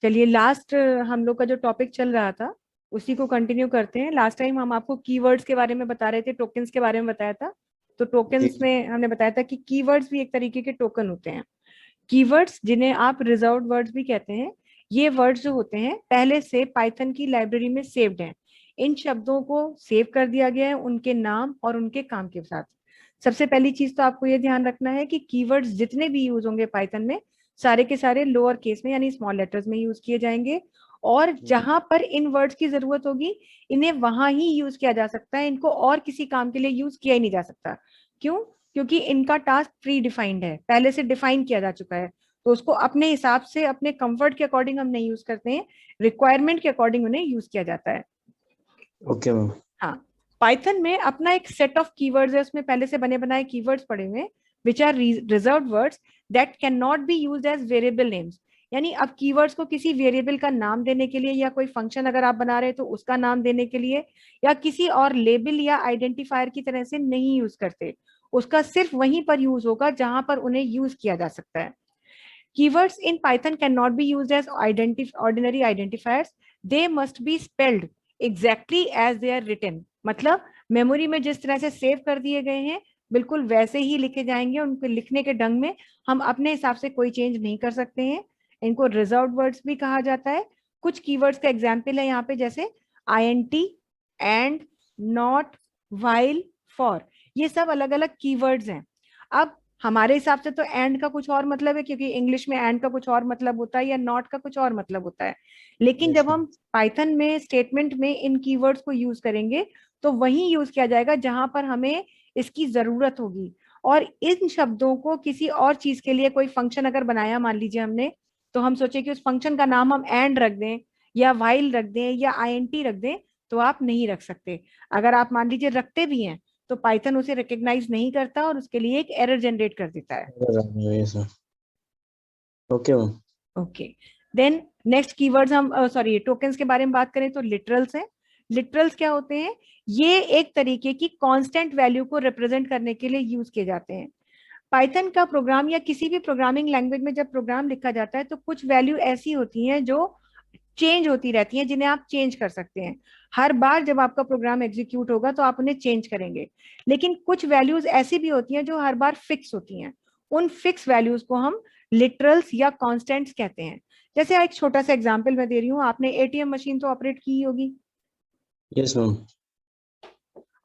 चलिए लास्ट हम लोग का जो टॉपिक चल रहा था उसी को कंटिन्यू करते हैं। लास्ट टाइम हम आपको कीवर्ड्स के बारे में बता रहे थे, टोकन्स के बारे में बताया था। तो जी टोकन्स जी। में हमने बताया था कि कीवर्ड्स भी एक तरीके के टोकन होते हैं। कीवर्ड्स जिन्हें आप रिजर्व्ड वर्ड्स भी कहते हैं, ये वर्ड्स जो होते हैं पहले से पाइथन की लाइब्रेरी में सेव्ड हैं। इन शब्दों को सेव कर दिया गया है उनके नाम और उनके काम के साथ। सबसे पहली चीज तो आपको ये ध्यान रखना है कि कीवर्ड्स जितने भी यूज होंगे पाइथन में, सारे के सारे लोअर केस में यानी स्मॉल लेटर्स में यूज किए जाएंगे। और जहां पर इन वर्ड्स की जरूरत होगी, इन्हें वहां ही यूज किया जा सकता है, इनको और किसी काम के लिए यूज किया ही नहीं जा सकता। क्यों? क्योंकि इनका टास्क प्री डिफाइंड है, पहले से डिफाइन किया जा चुका है। तो उसको अपने हिसाब से अपने कंफर्ट के अकॉर्डिंग हम नहीं यूज करते हैं, रिक्वायरमेंट के अकॉर्डिंग उन्हें यूज किया जाता है। Okay ma'am. हाँ, पाइथन में अपना एक सेट ऑफ कीवर्ड्स है, उसमें पहले से बने बनाए कीवर्ड्स पड़े हुए हैं which are reserved words that can not be used as variable names. यानी अब कीवर्ड्स को किसी वेरिएबल का नाम देने के लिए, या कोई फंक्शन अगर आप बना रहे हैं तो उसका नाम देने के लिए, या किसी और लेबल या आइडेंटिफायर की तरह से नहीं यूज करते। उसका सिर्फ वहीं पर यूज होगा जहां पर उन्हें यूज किया जा सकता है। Keywords in Python cannot be used as ordinary identifiers. They must be spelled exactly as they are written. मतलब मेमोरी में जिस तरह से सेव कर दिए गए हैं बिल्कुल वैसे ही लिखे जाएंगे। उनको लिखने के ढंग में हम अपने हिसाब से कोई चेंज नहीं कर सकते हैं। इनको रिजर्व्ड वर्ड्स भी कहा जाता है। कुछ कीवर्ड्स का एग्जाम्पल है यहाँ पे, जैसे INT, and, not, while, for. ये सब अलग अलग कीवर्ड्स हैं। अब हमारे हिसाब से तो एंड का कुछ और मतलब है, क्योंकि इंग्लिश में एंड का कुछ और मतलब होता है, या नॉट का कुछ और मतलब होता है। लेकिन यस जब मैम। हम पाइथन में स्टेटमेंट में इन कीवर्ड्स को यूज करेंगे तो वही यूज किया जाएगा जहां पर हमें इसकी जरूरत होगी। और इन शब्दों को किसी और चीज के लिए, कोई फंक्शन अगर बनाया मान लीजिए हमने, तो हम सोचे कि उस फंक्शन का नाम हम एंड रख दें, या वाइल रख दें, या INT रख दें, तो आप नहीं रख सकते। अगर आप मान लीजिए रखते भी हैं तो पाइथन उसे रिकॉग्नाइज नहीं करता और उसके लिए एक एरर जनरेट कर देता है। Yes ma'am. Okay ma'am. Okay, then next keywords हम सॉरी टोकन्स के बारे में बात करें तो लिटरल्स हैं। लिटरल्स क्या होते हैं? ये एक तरीके की कांस्टेंट वैल्यू को रिप्रेजेंट करने के लिए यूज किए जाते हैं। पाइथन का प्रोग्राम या किसी भी प्रोग्रामिंग लैंग्वेज में जब प्रोग्राम लिखा जाता है तो कुछ वैल्यू ऐसी होती हैं जो चेंज होती रहती हैं, जिन्हें आप चेंज कर सकते हैं। हर बार जब आपका प्रोग्राम एग्जीक्यूट होगा तो आप उन्हें चेंज करेंगे। लेकिन कुछ वैल्यूज ऐसी भी होती हैं जो हर बार फिक्स होती हैं। उन फिक्स वैल्यूज को हम लिटरल्स या कॉन्स्टेंट्स कहते हैं। जैसे एक छोटा सा एग्जांपल मैं दे रही हूँ, आपने ATM मशीन तो ऑपरेट की होगी। Yes ma'am.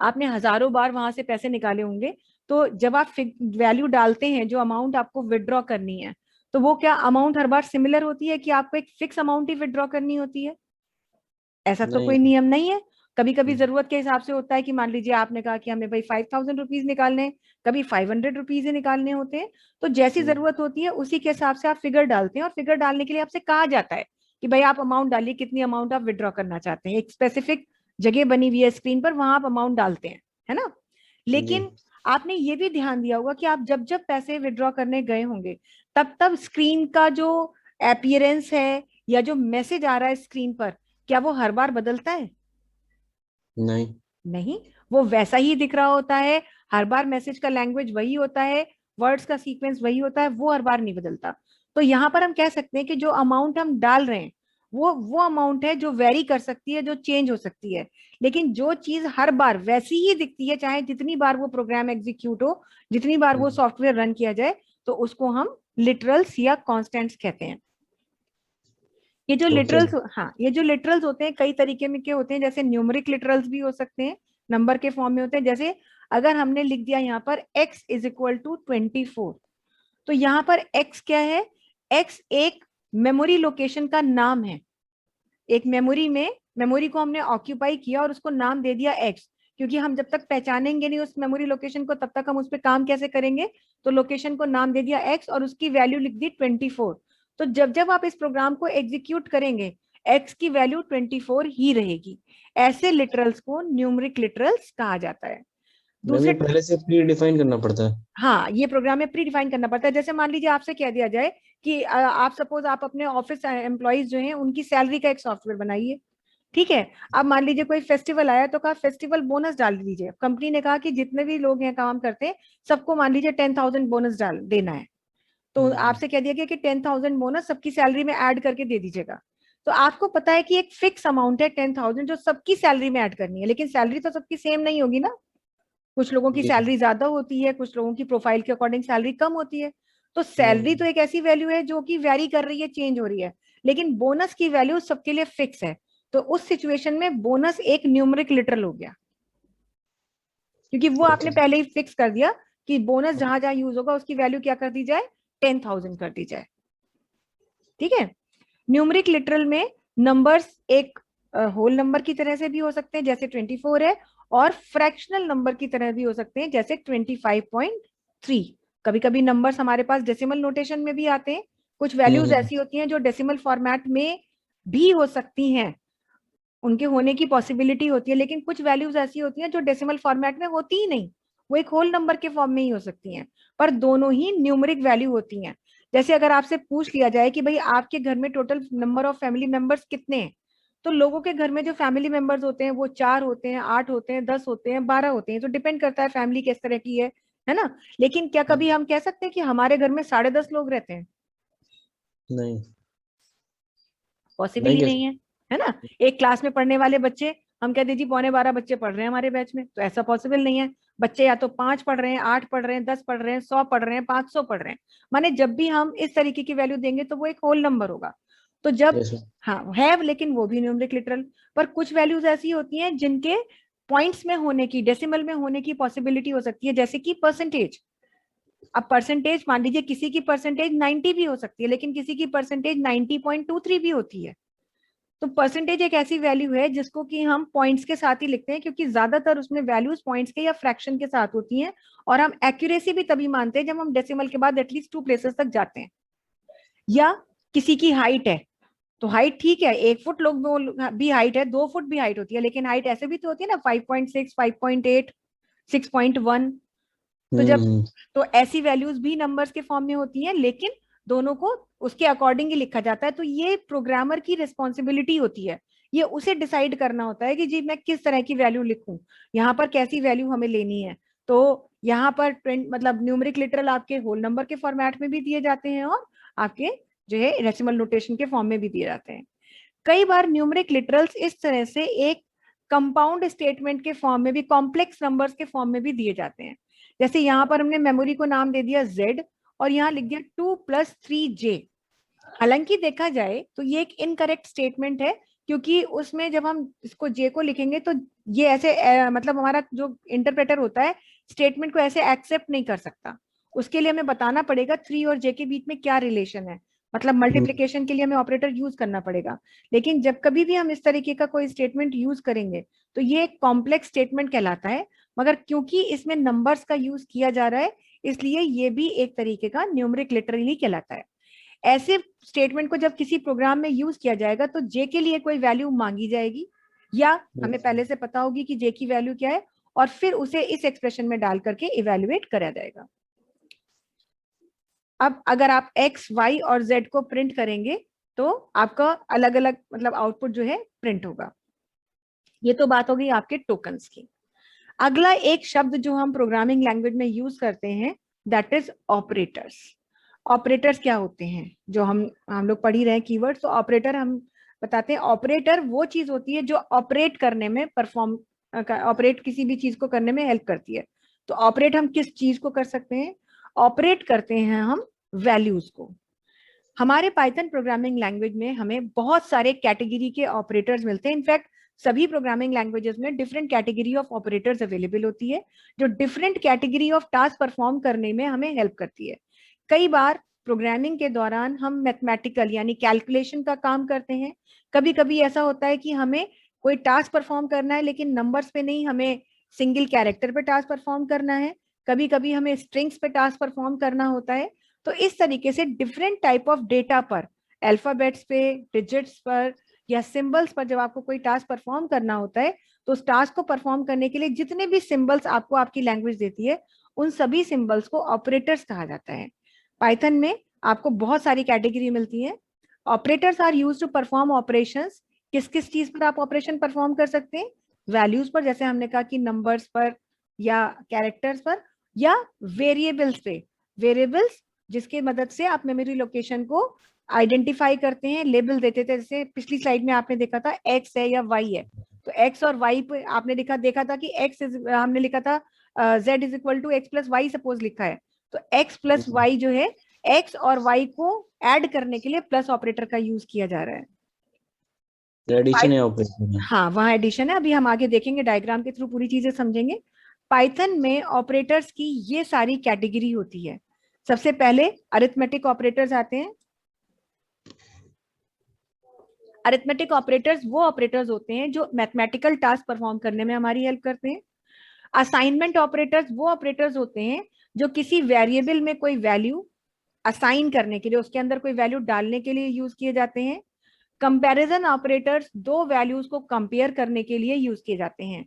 आपने हजारों बार वहां से पैसे निकाले होंगे। तो जब आप वैल्यू डालते हैं, जो अमाउंट आपको विड्रॉ करनी है, तो वो क्या अमाउंट हर बार सिमिलर होती है कि आपको एक फिक्स अमाउंट ही विड्रॉ करनी होती है? ऐसा तो नहीं। कोई नियम नहीं है। कभी कभी जरूरत के हिसाब से होता है कि मान लीजिए आपने कहा कि हमें भाई 5000 रुपीज निकालने हैं, कभी 500 रुपीज ही निकालने होते हैं। तो जैसी जरूरत होती है उसी के हिसाब से आप फिगर डालते हैं, और फिगर डालने के लिए आपसे कहा जाता है कि भाई आप अमाउंट डालिए, कितनी अमाउंट आप विड्रॉ करना चाहते हैं। एक स्पेसिफिक जगह बनी हुई है स्क्रीन पर, वहां आप अमाउंट डालते हैं, है ना? जी। लेकिन आपने ये भी ध्यान दिया होगा कि आप जब जब पैसे विड्रॉ करने गए होंगे, तब तब स्क्रीन का जो अपीयरेंस है या जो मैसेज आ रहा है स्क्रीन पर, क्या वो हर बार बदलता है? नहीं। नहीं, वो वैसा ही दिख रहा होता है। हर बार मैसेज का लैंग्वेज वही होता है, वर्ड्स का सीक्वेंस वही होता है, वो हर बार नहीं बदलता। तो यहाँ पर हम कह सकते हैं कि जो अमाउंट हम डाल रहे हैं वो अमाउंट है जो वेरी कर सकती है, जो चेंज हो सकती है। लेकिन जो चीज हर बार वैसी ही दिखती है, चाहे जितनी बार वो प्रोग्राम एग्जीक्यूट हो, जितनी बार वो सॉफ्टवेयर रन किया जाए, तो उसको हम लिटरल्स या कॉन्स्टेंट्स कहते हैं। ये जो ओके। लिटरल्स, हाँ, ये जो लिटरल्स होते हैं कई तरीके में के होते हैं। जैसे न्यूमरिक लिटरल्स भी हो सकते हैं, नंबर के फॉर्म में होते हैं। जैसे अगर हमने लिख दिया यहाँ पर x = 24, तो यहाँ पर x क्या है? x एक मेमोरी लोकेशन का नाम है। एक मेमोरी को हमने ऑक्यूपाई किया और उसको नाम दे दिया x। क्योंकि हम जब तक पहचानेंगे नहीं उस मेमोरी लोकेशन को, तब तक हम उस पर काम कैसे करेंगे? तो लोकेशन को नाम दे दिया x और उसकी वैल्यू लिख दी 24। तो जब जब आप इस प्रोग्राम को एग्जीक्यूट करेंगे, x की वैल्यू 24 ही रहेगी। ऐसे लिटरल्स को न्यूमरिक लिटरल्स कहा जाता है। मैम ये दूसरे, पहले से प्री डिफाइन करना पड़ता है? हाँ, ये प्रोग्राम में प्री डिफाइन करना पड़ता है। जैसे मान लीजिए आपसे कह दिया जाए कि आप सपोज आप अपने ऑफिस एम्प्लॉयज जो हैं उनकी सैलरी का एक सॉफ्टवेयर बनाइए। ठीक है। अब मान लीजिए कोई फेस्टिवल आया तो कहा फेस्टिवल बोनस डाल दीजिए। कंपनी ने कहा कि जितने भी लोग यहाँ काम करते हैं सबको मान लीजिए 10,000 बोनस डाल देना है। तो आपसे कह दिया गया कि 10,000 बोनस सबकी सैलरी में ऐड करके दे दीजिएगा। तो आपको पता है कि एक फिक्स अमाउंट है 10,000 जो सबकी सैलरी में ऐड करनी है, लेकिन सैलरी तो सबकी सेम नहीं होगी ना। कुछ लोगों की जी सैलरी ज्यादा होती है, कुछ लोगों की प्रोफाइल के अकॉर्डिंग सैलरी कम होती है। तो सैलरी तो एक ऐसी वैल्यू है जो कि वेरी कर रही है, चेंज हो रही है, लेकिन बोनस की वैल्यू सबके लिए फिक्स है। तो उस सिचुएशन में बोनस एक न्यूमरिक लिटरल हो गया, क्योंकि वो आपने ओके। पहले ही फिक्स कर दिया कि बोनस जहां जहां यूज होगा उसकी वैल्यू क्या कर दी जाए, 10,000 कर दी जाए। ठीक है। न्यूमरिक लिटरल में नंबर्स एक होल नंबर की तरह से भी हो सकते हैं जैसे 24 है, और फ्रैक्शनल नंबर की तरह भी हो सकते हैं जैसे 25.3। कभी कभी नंबर्स हमारे पास डेसिमल नोटेशन में भी आते हैं। कुछ वैल्यूज ऐसी होती हैं जो डेसिमल फॉर्मेट में भी हो सकती हैं, उनके होने की पॉसिबिलिटी होती है, लेकिन कुछ वैल्यूज ऐसी होती हैं जो डेसिमल फॉर्मेट में होती ही नहीं, वो एक होल नंबर के फॉर्म में ही हो सकती हैं, पर दोनों ही न्यूमरिक वैल्यू होती हैं। जैसे अगर आपसे पूछ लिया जाए कि भाई आपके घर में total number of family members कितने हैं, तो लोगों के घर में जो फैमिली मेंबर्स होते हैं वो 4 होते हैं, 8 होते हैं, 10 होते हैं, 12 होते हैं, तो डिपेंड करता है फैमिली किस तरह की है ना। लेकिन क्या कभी हम कह सकते हैं कि हमारे घर में 10.5 लोग रहते हैं? नहीं पॉसिबल नहीं ही कैसे। नहीं है ना। एक क्लास में पढ़ने वाले बच्चे, हम कहते जी 11:15 बच्चे पढ़ रहे हैं हमारे बैच में, तो ऐसा पॉसिबल नहीं है। बच्चे या तो 5 पढ़ रहे हैं, 8 पढ़ रहे हैं, 10 पढ़ रहे हैं, 100 पढ़ रहे हैं, 500 पढ़ रहे हैं। माने जब भी हम इस तरीके की वैल्यू देंगे तो वो एक होल नंबर होगा। तो जब यस। हाँ है, लेकिन वो भी न्यूमरिक लिटरल। पर कुछ वैल्यूज ऐसी होती हैं जिनके पॉइंट्स में होने की, डेसिमल में होने की पॉसिबिलिटी हो सकती है, जैसे कि परसेंटेज। अब परसेंटेज मान लीजिए किसी की परसेंटेज 90 भी हो सकती है, लेकिन किसी की परसेंटेज 90.23 भी होती है। तो परसेंटेज एक ऐसी वैल्यू है जिसको कि हम पॉइंट्स के साथ ही लिखते हैं, क्योंकि ज्यादातर उसमें वैल्यूज पॉइंट्स के या फ्रैक्शन के साथ होती हैं। और हम एक्यूरेसी भी तभी मानते हैं जब हम डेसिमल के बाद एटलीस्ट 2 प्लेसेस तक जाते हैं। या किसी की हाइट है, तो हाइट ठीक है, 1 फुट लोग भी हाइट है, 2 फुट भी हाइट होती है, लेकिन हाइट ऐसे भी तो होती है ना, 5.6, 5.8, 6.1। तो जब हम्म। तो ऐसी वैल्यूज भी नंबर्स के फॉर्म में होती हैं, लेकिन दोनों को उसके अकॉर्डिंग ही लिखा जाता है। तो ये प्रोग्रामर की रिस्पॉन्सिबिलिटी होती है, ये उसे डिसाइड करना होता है कि जी मैं किस तरह की वैल्यू लिखूं, यहाँ पर कैसी वैल्यू हमें लेनी है। तो यहाँ पर मतलब न्यूमरिक लिटरल आपके होल नंबर के फॉर्मेट में भी दिए जाते हैं, और आपके जो है डेसिमल नोटेशन के फॉर्म में भी दिए जाते हैं। कई बार न्यूमरिक लिटरल्स इस तरह से एक कंपाउंड स्टेटमेंट के फॉर्म में भी, कॉम्प्लेक्स नंबर्स के फॉर्म में भी दिए जाते हैं। जैसे यहाँ पर हमने मेमोरी को नाम दे दिया Z, और यहाँ लिख दिया 2+3J। हालांकि देखा जाए तो ये एक इनकरेक्ट स्टेटमेंट है, क्योंकि उसमें जब हम इसको J को लिखेंगे तो ये ऐसे मतलब हमारा जो इंटरप्रेटर होता है स्टेटमेंट को ऐसे एक्सेप्ट नहीं कर सकता। उसके लिए हमें बताना पड़ेगा 3 और J के बीच में क्या रिलेशन है, मतलब मल्टीप्लिकेशन के लिए हमें ऑपरेटर यूज करना पड़ेगा। लेकिन जब कभी भी हम इस तरीके का कोई स्टेटमेंट यूज करेंगे तो ये एक कॉम्प्लेक्स स्टेटमेंट कहलाता है। मगर क्योंकि इसमें नंबर्स का यूज किया जा रहा है, इसलिए ये भी एक तरीके का न्यूमरिक लिटरल ही कहलाता है। ऐसे स्टेटमेंट को जब किसी प्रोग्राम में यूज किया जाएगा तो जे के लिए कोई वैल्यू मांगी जाएगी, या हमें पहले से पता होगी कि जे की वैल्यू क्या है, और फिर उसे इस एक्सप्रेशन में डाल करके इवेल्युएट करा जाएगा। अब अगर आप एक्स, वाई और जेड को प्रिंट करेंगे तो आपका अलग अलग मतलब आउटपुट जो है प्रिंट होगा। ये तो बात हो गई आपके टोकन्स की। अगला एक शब्द जो हम प्रोग्रामिंग लैंग्वेज में यूज करते हैं, दैट इज ऑपरेटर्स। ऑपरेटर्स क्या होते हैं, जो हम लोग पढ़ ही रहे हैं कीवर्ड, तो ऑपरेटर हम बताते हैं। ऑपरेटर वो चीज होती है जो ऑपरेट करने में ऑपरेट किसी भी चीज को करने में हेल्प करती है। तो ऑपरेट हम किस चीज को कर सकते हैं, ऑपरेट करते हैं हम वैल्यूज को। हमारे पाइथन प्रोग्रामिंग लैंग्वेज में हमें बहुत सारे कैटेगरी के ऑपरेटर्स मिलते हैं। इनफैक्ट सभी प्रोग्रामिंग लैंग्वेजेस में different category of operators available होती है, जो different category of task perform करने में हमें हेल्प करती है। कई बार प्रोग्रामिंग के दौरान हम मैथमेटिकल यानी कैलकुलेशन का काम करते हैं। कभी कभी ऐसा होता है कि हमें कोई टास्क परफॉर्म करना है, लेकिन नंबर्स पे नहीं, हमें सिंगल कैरेक्टर पे टास्क परफॉर्म करना है। कभी कभी हमें स्ट्रिंग्स पे टास्क परफॉर्म करना होता है। तो इस तरीके से डिफरेंट टाइप ऑफ डेटा पर, अल्फाबेट्स पे, डिजिट्स पर या सिंबल्स पर जब आपको कोई टास्क परफॉर्म करना होता है, तो उस टास्क को परफॉर्म करने के लिए जितने भी सिंबल्स आपको आपकी लैंग्वेज देती है, उन सभी सिंबल्स को ऑपरेटर्स कहा जाता है। पाइथन में आपको बहुत सारी कैटेगरी मिलती है। Operators are use to perform operations. किस किस चीज पर आप ऑपरेशन परफॉर्म कर सकते हैं, वैल्यूज पर, जैसे हमने कहा कि नंबर्स पर या कैरेक्टर्स पर, या वेरिएबल्स पे। वेरिएबल्स जिसके मदद से आप मेमोरी लोकेशन को आइडेंटिफाई करते हैं, लेबल देते थे। जैसे पिछली स्लाइड में आपने देखा था एक्स है या वाई है, तो एक्स और वाई पे आपने देखा था कि एक्स हमने लिखा था z is equal to x plus y suppose लिखा है, तो एक्स प्लस वाई जो है एक्स और वाई को ऐड करने के लिए प्लस ऑपरेटर का यूज किया जा रहा है। एडिशन या ऑपरेशन है? हाँ, वहां एडिशन है, अभी हम आगे देखेंगे, डायग्राम के थ्रू पूरी चीजें समझेंगे। पाइथन में ऑपरेटर्स की ये सारी कैटेगरी होती है। सबसे पहले अरिथमेटिक ऑपरेटर्स आते हैं। अरिथमेटिक ऑपरेटर्स वो ऑपरेटर्स होते हैं जो मैथमेटिकल टास्क परफॉर्म करने में हमारी हेल्प करते हैं। असाइनमेंट ऑपरेटर्स वो ऑपरेटर्स होते हैं जो किसी वेरिएबल में कोई वैल्यू असाइन करने के लिए, उसके अंदर कोई वैल्यू डालने के लिए यूज किए जाते हैं। कंपैरिजन ऑपरेटर्स दो वैल्यूज को कंपेयर करने के लिए यूज किए जाते हैं।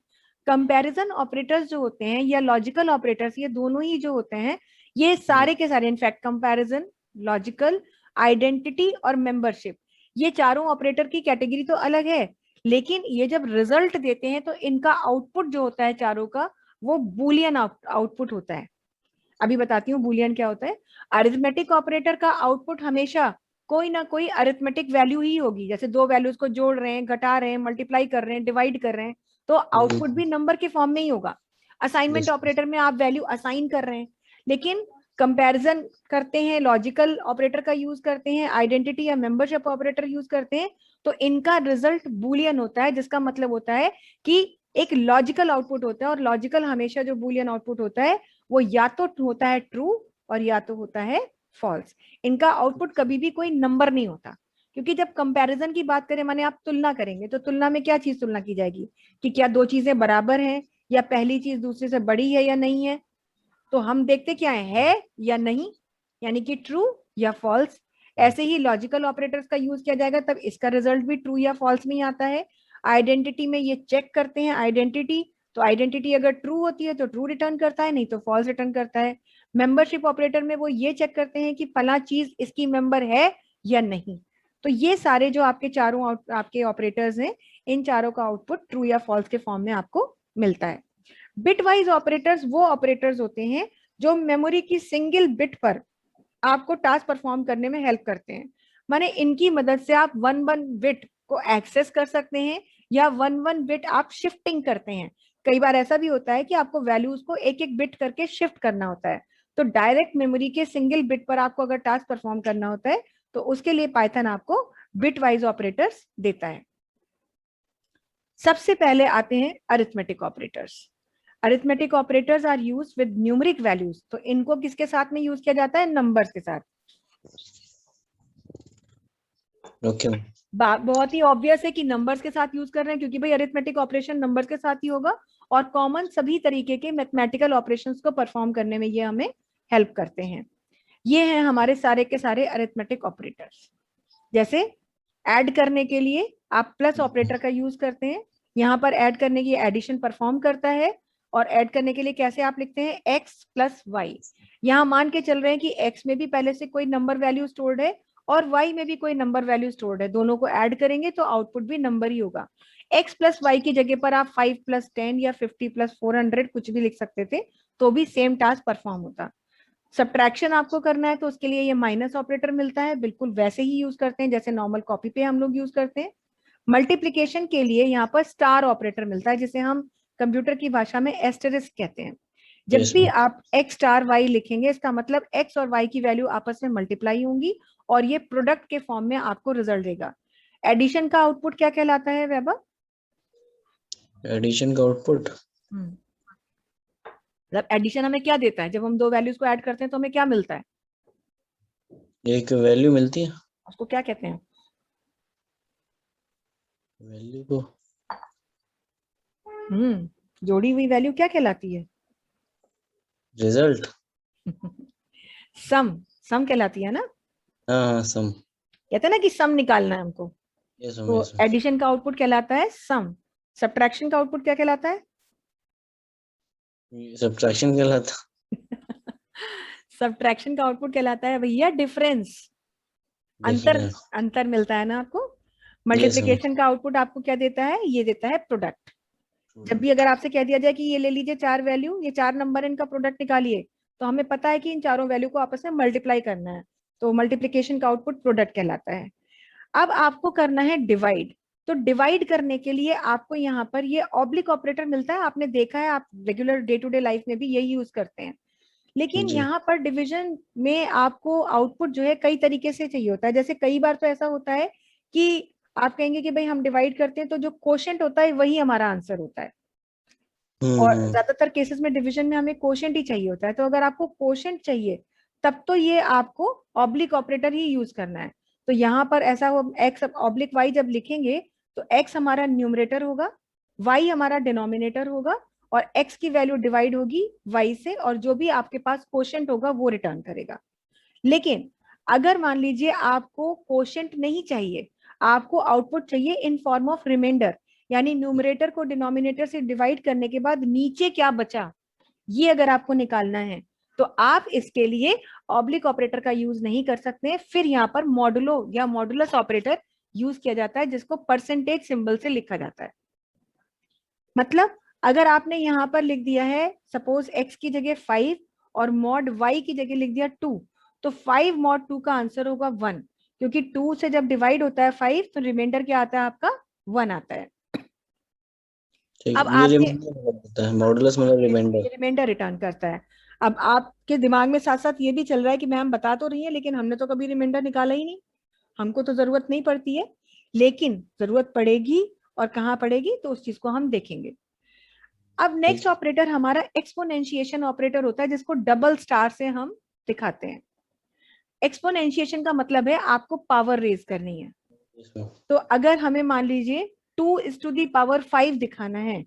कंपैरिजन ऑपरेटर्स जो होते हैं या लॉजिकल ऑपरेटर्स, ये दोनों ही जो होते हैं, ये सारे के सारे, इनफैक्ट कंपैरिजन, लॉजिकल, आइडेंटिटी और मेंबरशिप, ये चारों ऑपरेटर की कैटेगरी तो अलग है, लेकिन ये जब रिजल्ट देते हैं तो इनका आउटपुट जो होता है चारों का, वो बूलियन आउटपुट होता है। अभी बताती हूँ बूलियन क्या होता है। अरिथमेटिक ऑपरेटर का आउटपुट हमेशा कोई ना कोई अरिथमेटिक वैल्यू ही होगी। जैसे दो वैल्यूज को जोड़ रहे हैं, घटा रहे हैं, मल्टीप्लाई कर रहे हैं, डिवाइड कर रहे हैं, तो आउटपुट भी नंबर के फॉर्म में ही होगा। असाइनमेंट ऑपरेटर में आप वैल्यू असाइन कर रहे हैं, लेकिन कंपैरिजन करते हैं, लॉजिकल ऑपरेटर का यूज करते हैं, आइडेंटिटी या मेंबरशिप ऑपरेटर यूज करते हैं, तो इनका रिजल्ट बूलियन होता है, जिसका मतलब होता है कि एक लॉजिकल आउटपुट होता है। और लॉजिकल हमेशा जो बूलियन आउटपुट होता है वो या तो होता है ट्रू और या तो होता है फॉल्स। इनका आउटपुट कभी भी कोई नंबर नहीं होता, क्योंकि जब कंपैरिजन की बात करें, माने आप तुलना करेंगे, तो तुलना में क्या चीज तुलना की जाएगी कि क्या दो चीजें बराबर हैं, या पहली चीज दूसरे से बड़ी है या नहीं है। तो हम देखते क्या है या नहीं, यानी कि ट्रू या फॉल्स। ऐसे ही लॉजिकल ऑपरेटर्स का यूज किया जाएगा, तब इसका रिजल्ट भी ट्रू या फॉल्स में ही आता है। आइडेंटिटी में ये चेक करते हैं आइडेंटिटी, तो आइडेंटिटी अगर ट्रू होती है तो ट्रू रिटर्न करता है, नहीं तो फॉल्स रिटर्न करता है। मेंबरशिप ऑपरेटर में वो ये चेक करते हैं कि फला चीज इसकी मेंबर है या नहीं। तो ये सारे जो आपके चारों आपके ऑपरेटर्स हैं, इन चारों का आउटपुट ट्रू या फॉल्स के फॉर्म में आपको मिलता है। बिटवाइज ऑपरेटर्स वो ऑपरेटर्स होते हैं जो मेमोरी की सिंगल बिट पर आपको टास्क परफॉर्म करने में हेल्प करते हैं। माने इनकी मदद से आप वन वन बिट को एक्सेस कर सकते हैं, या वन वन बिट आप शिफ्टिंग करते हैं। कई बार ऐसा भी होता है कि आपको वैल्यूज को एक एक बिट करके शिफ्ट करना होता है, तो डायरेक्ट मेमोरी के सिंगल बिट पर आपको अगर टास्क परफॉर्म करना होता है, तो उसके लिए पाइथन आपको बिट वाइज ऑपरेटर्स देता है। सबसे पहले आते हैं arithmetic operators. Arithmetic operators are use with numeric values, तो इनको किसके साथ में यूज किया जाता है? नंबर्स के साथ। ओके। बहुत ही ऑब्वियस है कि नंबर्स के साथ यूज कर रहे हैं, क्योंकि भाई अरिथमेटिक ऑपरेशन नंबर्स के साथ ही होगा, और कॉमन सभी तरीके के मैथमेटिकल ऑपरेशंस को परफॉर्म करने में ये हमें हेल्प करते हैं। ये हैं हमारे सारे के सारे अरिथमेटिक ऑपरेटर्स। जैसे ऐड करने के लिए आप प्लस ऑपरेटर का यूज करते हैं, यहाँ पर ऐड करने की एडिशन परफॉर्म करता है। और ऐड करने के लिए कैसे आप लिखते हैं? x plus y. यहाँ मान के चल रहे हैं कि x में भी पहले से कोई नंबर वैल्यू स्टोर्ड है और y में भी कोई नंबर वैल्यू स्टोर्ड है, दोनों को ऐड करेंगे तो आउटपुट भी नंबर ही होगा। x प्लस वाई की जगह पर आप 5 प्लस 10 या 50 प्लस 400 कुछ भी लिख सकते थे, तो भी सेम टास्क परफॉर्म होता। सब्ट्रैक्शन आपको करना है तो उसके लिए ये माइनस ऑपरेटर मिलता है, बिल्कुल वैसे ही यूज करते हैं जैसे नॉर्मल कॉपी पे हम लोग यूज करते हैं। मल्टीप्लीकेशन के लिए यहाँ पर स्टार ऑपरेटर मिलता है, जिसे हम कंप्यूटर की भाषा में एस्टेरिस्क कहते हैं। जब Yes, भी ma'am. आप x स्टार y लिखेंगे, इसका मतलब x और y की वैल्यू आपस में मल्टीप्लाई होंगी और ये प्रोडक्ट के फॉर्म में आपको रिजल्ट देगा। एडिशन का आउटपुट क्या कहलाता है वैभव? एडिशन का आउटपुट मतलब एडिशन हमें क्या देता है? जब हम दो वैल्यूज को ऐड करते हैं तो हमें क्या मिलता है? एक वैल्यू मिलती है। उसको क्या कहते हैं? वैल्यू को जोड़ी हुई वैल्यू क्या कहलाती है? रिजल्ट। सम। सम कहलाती है ना? हाँ, सम। कहते हैं ना कि सम निकालना है हमको, यस तो मैम। एडिशन का आउटपुट कहलाता है सम। सब्ट्रैक्शन का आउटपुट क्या कहलाता है? सब्ट्रैक्शन कहलाता। सब्ट्रैक्शन का आउटपुट कहलाता है भैया डिफरेंस। अंतर। डिफरेंस। अंतर मिलता है ना आपको। Yes ma'am. मल्टीप्लिकेशन का आउटपुट आपको क्या देता है? ये देता है प्रोडक्ट। जब भी अगर आपसे कह दिया जाए कि ये ले लीजिए चार वैल्यू, ये चार नंबर, इनका प्रोडक्ट निकालिए, तो हमें पता है कि इन चारों वैल्यू को आपस में मल्टीप्लाई करना है, तो मल्टीप्लिकेशन का आउटपुट प्रोडक्ट कहलाता है। अब आपको करना है डिवाइड। तो डिवाइड करने के लिए आपको यहाँ पर ये ऑब्लिक ऑपरेटर मिलता है, आपने देखा है, आप regular day to day life में भी यही यूज करते हैं। लेकिन जी। यहाँ पर डिवीजन में आपको आउटपुट जो है कई तरीके से चाहिए होता है। जैसे कई बार तो ऐसा होता है कि आप कहेंगे कि भाई हम डिवाइड करते हैं तो जो कोशेंट होता है वही हमारा आंसर होता है, और हम्म। ज्यादातर केसेस में डिवीजन में हमें कोशेंट ही चाहिए होता है। तो अगर आपको कोशेंट चाहिए तब तो ये आपको ऑब्लिक ऑपरेटर ही यूज करना है। तो यहाँ पर ऐसा हो, एक्स ऑब्लिक वाई जब लिखेंगे तो एक्स हमारा न्यूमरेटर होगा, वाई हमारा डिनोमिनेटर होगा, और एक्स की वैल्यू डिवाइड होगी वाई से, और जो भी आपके पास कोशेंट होगा वो रिटर्न करेगा। लेकिन अगर मान लीजिए आपको कोशेंट नहीं चाहिए, आपको आउटपुट चाहिए इन फॉर्म ऑफ रिमाइंडर, यानी न्यूमरेटर को डिनोमिनेटर से डिवाइड करने के बाद नीचे क्या बचा ये अगर आपको निकालना है, तो आप इसके लिए ऑब्लिक ऑपरेटर का यूज नहीं कर सकते। फिर यहाँ पर मॉडुलो या मॉडुलस ऑपरेटर यूज किया जाता है, जिसको परसेंटेज सिंबल से लिखा जाता है। मतलब अगर आपने यहाँ पर लिख दिया है सपोज x की जगह 5 और मॉड y की जगह लिख दिया 2, तो 5 मॉड 2 का आंसर होगा 1, क्योंकि 2 से जब डिवाइड होता है 5 तो रिमाइंडर क्या आता है आपका 1 आता है। ठीक अब है, ये आपके रिमाइंडर होता है, मॉडुलस मतलब रिमाइंडर। रिमाइंडर रिटर्न करता है। अब आपके दिमाग में साथ साथ ये भी चल रहा है कि मैम बता तो रही है लेकिन हमने तो कभी रिमाइंडर निकाला ही नहीं, हमको तो जरूरत नहीं पड़ती है। लेकिन जरूरत पड़ेगी, और कहाँ पड़ेगी तो उस चीज को हम देखेंगे। अब नेक्स्ट ठीक। ऑपरेटर हमारा एक्सपोनेंशिएशन ऑपरेटर होता है, जिसको डबल स्टार से हम दिखाते हैं। एक्सपोनेंशिएशन का मतलब है आपको पावर रेज करनी है। इसमें तो अगर हमें मान लीजिए 2 to the power 5 दिखाना है,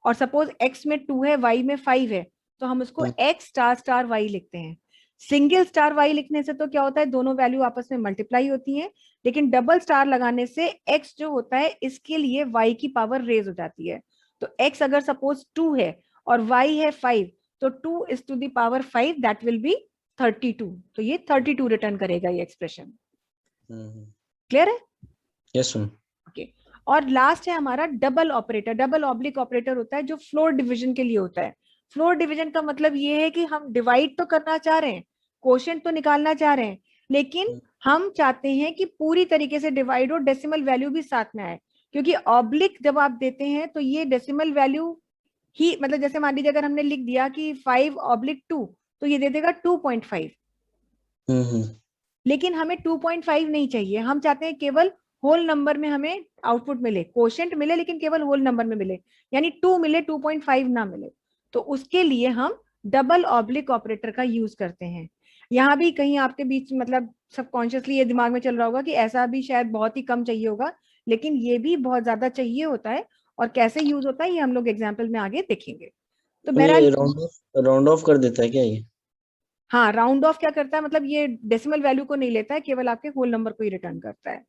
और सपोज x में 2 है y में 5 है, तो हम उसको x स्टार स्टार y लिखते हैं। सिंगल स्टार y लिखने से तो क्या होता है, दोनों वैल्यू आपस में मल्टीप्लाई होती हैं, लेकिन डबल स्टार लगाने से x जो होता है इसके लिए y की पावर रेज हो जाती है। तो x अगर सपोज 2 है और y है 5, तो 2 to the power 5 that will be 32। तो ये 32 रिटर्न करेगा ये एक्सप्रेशन। क्लियर है? Yes ma'am. ओके। और लास्ट है हमारा double operator. Double oblique operator होता है जो फ्लोर डिवीजन के लिए होता है। फ्लोर डिवीजन का मतलब ये है कि हम डिवाइड तो करना चाह रहे हैं, क्वोशिएंट तो निकालना चाह रहे हैं, लेकिन हम चाहते हैं कि पूरी तरीके से डिवाइड हो, डेसिमल वैल्यू भी साथ में आए। क्योंकि ऑब्लिक जब आप देते हैं तो ये डेसिमल वैल्यू ही, मतलब जैसे मान लीजिए अगर हमने लिख दिया कि 5/2, तो ये दे देगा 2.5। लेकिन हमें 2.5 नहीं चाहिए, हम चाहते हैं केवल होल नंबर में हमें आउटपुट मिले, कोशेंट मिले लेकिन केवल होल नंबर में मिले, यानी 2 मिले, 2.5 ना मिले। तो उसके लिए हम डबल ऑब्लिक ऑपरेटर का यूज करते हैं। यहाँ भी कहीं आपके बीच मतलब सबकॉन्शियसली ये दिमाग में चल रहा होगा कि ऐसा भी शायद बहुत ही कम चाहिए होगा, लेकिन ये भी बहुत ज्यादा चाहिए होता है। और कैसे यूज होता है ये हम लोग एग्जाम्पल में आगे देखेंगे। तो ये बहरहाल राउंड ऑफ कर देता है क्या ये? हाँ, राउंड ऑफ क्या करता है, मतलब ये डेसिमल वैल्यू को नहीं लेता है, केवल आपके होल नंबर को ही रिटर्न करता है।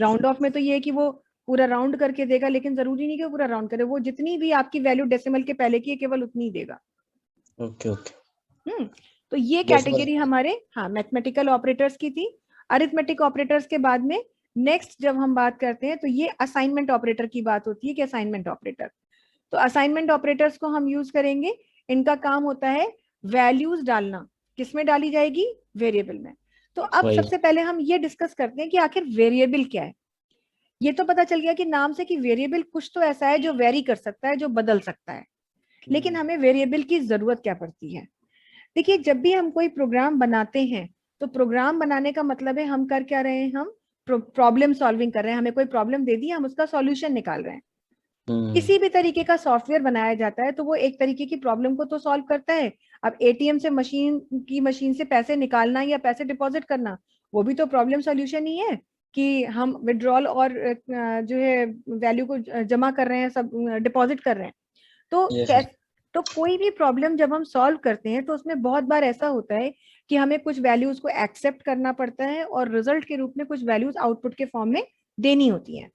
राउंड ऑफ में तो ये है कि वो पूरा राउंड करके देगा, लेकिन जरूरी नहीं कि वो पूरा राउंड करे, वो जितनी भी आपकी वैल्यू डेसिमल के पहले की है केवल उतनी ही देगा। Okay okay. तो ये डेसिमल। कैटेगरी हमारे हाँ मैथमेटिकल ऑपरेटर्स की थी। अरिथमेटिक ऑपरेटर्स के बाद में नेक्स्ट जब हम बात करते हैं तो ये असाइनमेंट ऑपरेटर की बात होती है कि असाइनमेंट ऑपरेटर, तो असाइनमेंट ऑपरेटर्स को हम यूज करेंगे। इनका काम होता है वैल्यूज डालना। किसमें डाली जाएगी? वेरिएबल में। तो अब वही। सबसे पहले हम ये डिस्कस करते हैं कि आखिर वेरिएबल क्या है। ये तो पता चल गया कि नाम से कि वेरिएबल कुछ तो ऐसा है जो वेरी कर सकता है, जो बदल सकता है। लेकिन हमें वेरिएबल की जरूरत क्या पड़ती है? देखिए, जब भी हम कोई प्रोग्राम बनाते हैं तो प्रोग्राम बनाने का मतलब है हम कर क्या रहे हैं, हम प्रॉब्लम सॉल्विंग कर रहे हैं। हमें कोई प्रॉब्लम दे दी, हम उसका सॉल्यूशन निकाल रहे हैं। किसी भी तरीके का सॉफ्टवेयर बनाया जाता है तो वो एक तरीके की प्रॉब्लम को तो सॉल्व करता है। अब एटीएम से मशीन से पैसे निकालना या पैसे डिपॉजिट करना, वो भी तो प्रॉब्लम सॉल्यूशन ही है कि हम विड्रॉल और जो है वैल्यू को जमा कर रहे हैं, सब डिपॉजिट कर रहे हैं। तो यस। तो कोई भी प्रॉब्लम जब हम सॉल्व करते हैं तो उसमें बहुत बार ऐसा होता है कि हमें कुछ वैल्यूज को एक्सेप्ट करना पड़ता है और रिजल्ट के रूप में कुछ वैल्यूज आउटपुट के फॉर्म में देनी होती हैं।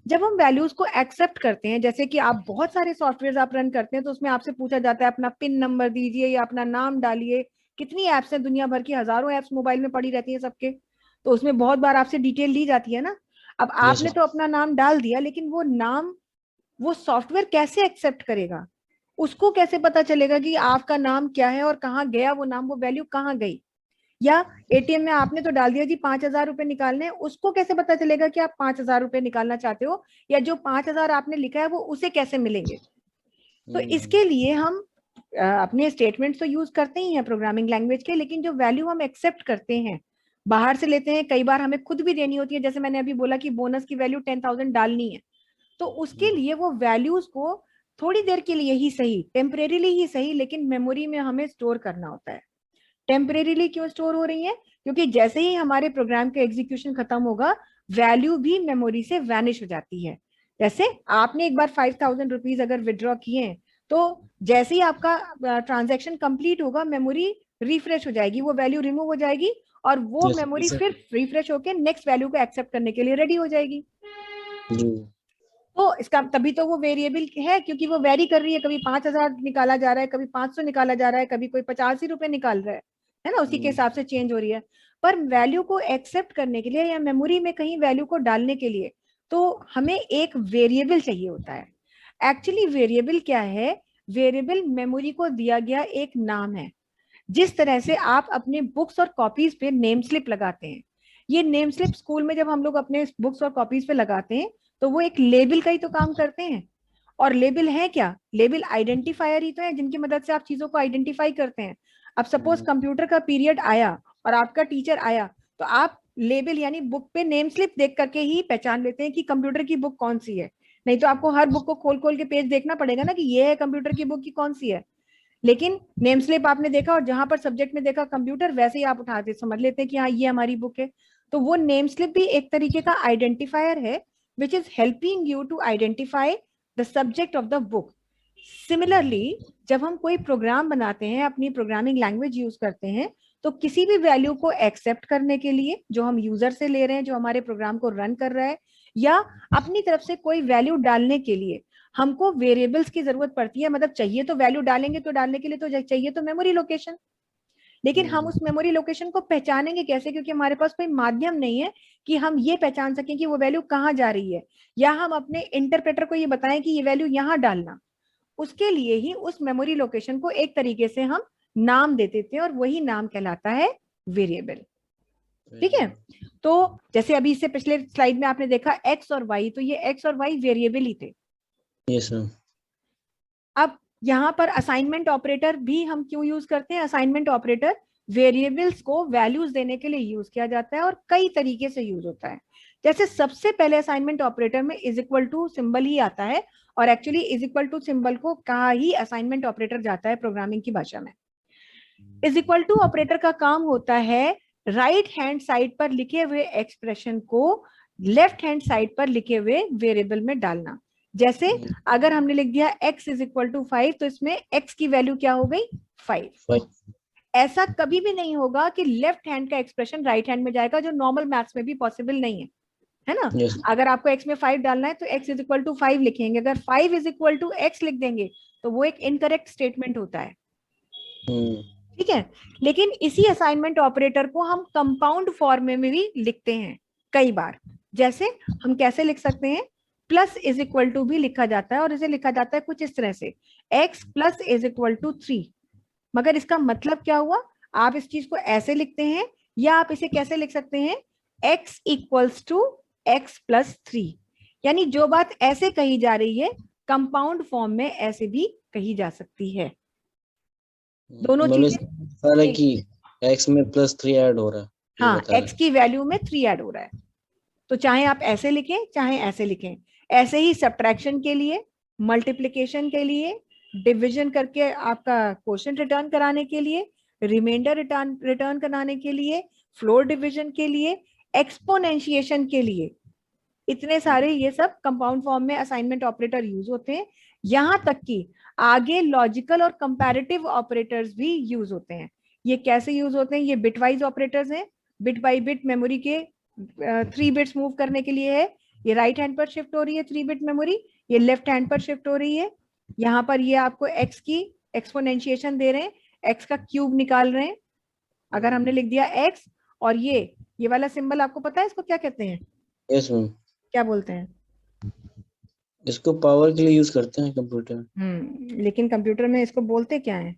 जब हम वैल्यूज को एक्सेप्ट करते हैं, जैसे कि आप बहुत सारे सॉफ्टवेयर आप रन करते हैं तो उसमें आपसे पूछा जाता है अपना पिन नंबर दीजिए या अपना नाम डालिए। कितनी एप्स हैं, दुनिया भर की हजारों एप्स मोबाइल में पड़ी रहती हैं सबके, तो उसमें बहुत बार आपसे डिटेल ली जाती है ना। अब यस। आपने तो अपना नाम डाल दिया, लेकिन वो नाम वो सॉफ्टवेयर कैसे एक्सेप्ट करेगा? उसको कैसे पता चलेगा कि आपका नाम क्या है और कहाँ गया वो नाम, वो वैल्यू कहाँ गई? या एटीएम में आपने तो डाल दिया जी 5,000 रुपए निकालने हैं, उसको कैसे पता चलेगा कि आप 5,000 रुपए निकालना चाहते हो, या जो 5,000 आपने लिखा है वो उसे कैसे मिलेंगे? तो इसके लिए हम अपने स्टेटमेंट तो यूज करते ही हैं प्रोग्रामिंग लैंग्वेज के, लेकिन जो वैल्यू हम एक्सेप्ट करते हैं बाहर से लेते हैं, कई बार हमें खुद भी देनी होती है, जैसे मैंने अभी बोला कि बोनस की वैल्यू 10,000 डालनी है, तो उसके लिए वो वैल्यूज को थोड़ी देर के लिए ही सही, टेम्परेरीली ही सही, लेकिन मेमोरी में हमें स्टोर करना होता है। टेम्परेरीली क्यों स्टोर हो रही है? क्योंकि जैसे ही हमारे प्रोग्राम का एग्जीक्यूशन खत्म होगा, वैल्यू भी मेमोरी से वैनिश हो जाती है। जैसे आपने एक बार 5,000 रुपीज अगर विड्रॉ किए, तो जैसे ही आपका ट्रांजैक्शन कंप्लीट होगा, मेमोरी रिफ्रेश हो जाएगी, वो वैल्यू रिमूव हो जाएगी, और वो yes, मेमोरी yes, फिर रिफ्रेश होकर नेक्स्ट वैल्यू को एक्सेप्ट करने के लिए रेडी हो जाएगी। जी, तो इसका तभी तो वो वेरिएबल है, क्योंकि वो वेरी कर रही है, कभी 5,000 निकाला जा रहा है, कभी 500 निकाला जा रहा है, कभी कोई 85 रुपए निकाल रहा है ना, उसी के हिसाब से चेंज हो रही है। पर वैल्यू को एक्सेप्ट करने के लिए या मेमोरी में कहीं वैल्यू को डालने के लिए तो हमें एक वेरिएबल चाहिए होता है। एक्चुअली वेरिएबल क्या है? वेरिएबल मेमोरी को दिया गया एक नाम है। जिस तरह से आप अपने बुक्स और कॉपीज पे नेम स्लिप लगाते हैं, ये नेम स्लिप स्कूल में जब हम लोग अपने बुक्स और कॉपीज पे लगाते हैं, तो वो एक लेबल का ही तो काम करते हैं। और लेबल है क्या? लेबल आइडेंटिफायर ही तो है, जिनकी मदद से आप चीजों को आइडेंटिफाई करते हैं। अब सपोज कंप्यूटर का पीरियड आया और आपका टीचर आया, तो आप लेबल यानी बुक पे नेम स्लिप देख करके ही पहचान लेते हैं कि कंप्यूटर की बुक कौन सी है। नहीं तो आपको हर बुक को खोल खोल के पेज देखना पड़ेगा ना कि ये है कंप्यूटर की बुक की कौन सी है। लेकिन नेम स्लिप आपने देखा और जहां पर सब्जेक्ट में देखा कंप्यूटर, वैसे ही आप उठाते समझ लेते हैं कि हाँ ये हमारी बुक है। तो वो नेम स्लिप भी एक तरीके का आइडेंटिफायर है, which is helping you to identify the subject of the book. Similarly, जब हम कोई प्रोग्राम बनाते हैं, अपनी प्रोग्रामिंग लैंग्वेज यूज करते हैं, तो किसी भी वैल्यू को एक्सेप्ट करने के लिए जो हम यूजर से ले रहे हैं, जो हमारे प्रोग्राम को रन कर रहा है, या अपनी तरफ से कोई वैल्यू डालने के लिए हमको वेरिएबल्स की जरूरत पड़ती है। मतलब चाहिए तो वैल्यू डालेंगे, तो डालने के लिए तो चाहिए तो मेमोरी लोकेशन। लेकिन हम उस मेमोरी लोकेशन को पहचानेंगे कैसे? क्योंकि हमारे पास कोई माध्यम नहीं है कि हम ये पहचान सकें कि वो वैल्यू कहाँ जा रही है, या हम अपने इंटरप्रेटर को ये बताएं कि ये वैल्यू यहाँ डालना। उसके लिए ही उस मेमोरी लोकेशन को एक तरीके से हम नाम दे देते हैं, और वही नाम कहलाता है वेरिएबल। ठीक है? तो जैसे अभी इससे पिछले स्लाइड में आपने देखा एक्स और वाई, तो ये एक्स और वाई वेरिएबल ही थे। यस मैम, अब यहाँ पर असाइनमेंट ऑपरेटर भी हम क्यों यूज करते हैं? असाइनमेंट ऑपरेटर वेरिएबल्स को वैल्यूज देने के लिए यूज किया जाता है, और कई तरीके से यूज होता है। जैसे सबसे पहले असाइनमेंट ऑपरेटर में इज इक्वल टू सिंबल ही आता है, और actually is equal to symbol को कहा ही असाइनमेंट ऑपरेटर जाता है प्रोग्रामिंग की भाषा में। इज इक्वल टू ऑपरेटर का काम होता है राइट हैंड साइड पर लिखे हुए एक्सप्रेशन को लेफ्ट हैंड साइड पर लिखे हुए वेरिएबल में डालना। जैसे अगर हमने लिख दिया x इज इक्वल टू 5, तो इसमें x की वैल्यू क्या हो गई? 5। ऐसा कभी भी नहीं होगा कि लेफ्ट हैंड का एक्सप्रेशन राइट हैंड में जाएगा, जो नॉर्मल मैथ्स में भी पॉसिबल नहीं है ना? यस, अगर आपको x में 5 डालना है तो x इज इक्वल टू 5 लिखेंगे। अगर 5 इज इक्वल टू x लिख देंगे तो वो एक इनकरेक्ट स्टेटमेंट होता है। ठीक है? लेकिन इसी असाइनमेंट ऑपरेटर को हम कंपाउंड फॉर्म में भी लिखते हैं कई बार। जैसे हम कैसे लिख सकते हैं? प्लस इज इक्वल टू भी लिखा जाता है, और इसे लिखा जाता है कुछ इस तरह से, x plus is equal to 3। मगर इसका मतलब क्या हुआ? आप इस चीज को ऐसे लिखते हैं, या आप इसे कैसे लिख सकते हैं? x equals to x plus 3। यानी जो बात ऐसे कही जा रही है, कंपाउंड फॉर्म में ऐसे भी कही जा सकती है। दोनों चीजें है कि x में +3 ऐड हो रहा है, हाँ, x की वैल्यू में 3 ऐड हो रहा है। तो चाहे आप ऐसे लिखें चाहे ऐसे लिखें। ऐसे ही सब्ट्रैक्शन के लिए, मल्टीप्लिकेशन के लिए, डिवीजन करके आपका क्वोशंट रिटर्न कराने के लिए, रिमाइंडर रिटर्न कराने के लिए, फ्लोर डिवीजन के लिए, एक्सपोनेंशिएशन के लिए, इतने सारे ये सब कंपाउंड फॉर्म में असाइनमेंट ऑपरेटर यूज होते हैं। यहां तक कि आगे लॉजिकल और कंपैरेटिव ऑपरेटर्स भी यूज होते हैं। ये कैसे यूज होते हैं? ये बिटवाइज ऑपरेटर्स हैं। बिट बाई बिट मेमोरी के 3 बिट्स मूव करने के लिए है। ये राइट हैंड पर शिफ्ट हो रही है 3 बिट मेमोरी, ये लेफ्ट हैंड पर शिफ्ट हो रही है। यहाँ पर ये आपको एक्स की एक्सपोनेंशिएशन दे रहे हैं, एक्स का क्यूब निकाल रहे हैं। अगर हमने लिख दिया एक्स, और ये वाला सिंबल आपको पता है इसको क्या कहते हैं? यस मैम, क्या बोलते हैं? इसको पावर के लिए यूज करते हैं कंप्यूटर में। लेकिन कंप्यूटर में इसको बोलते क्या है?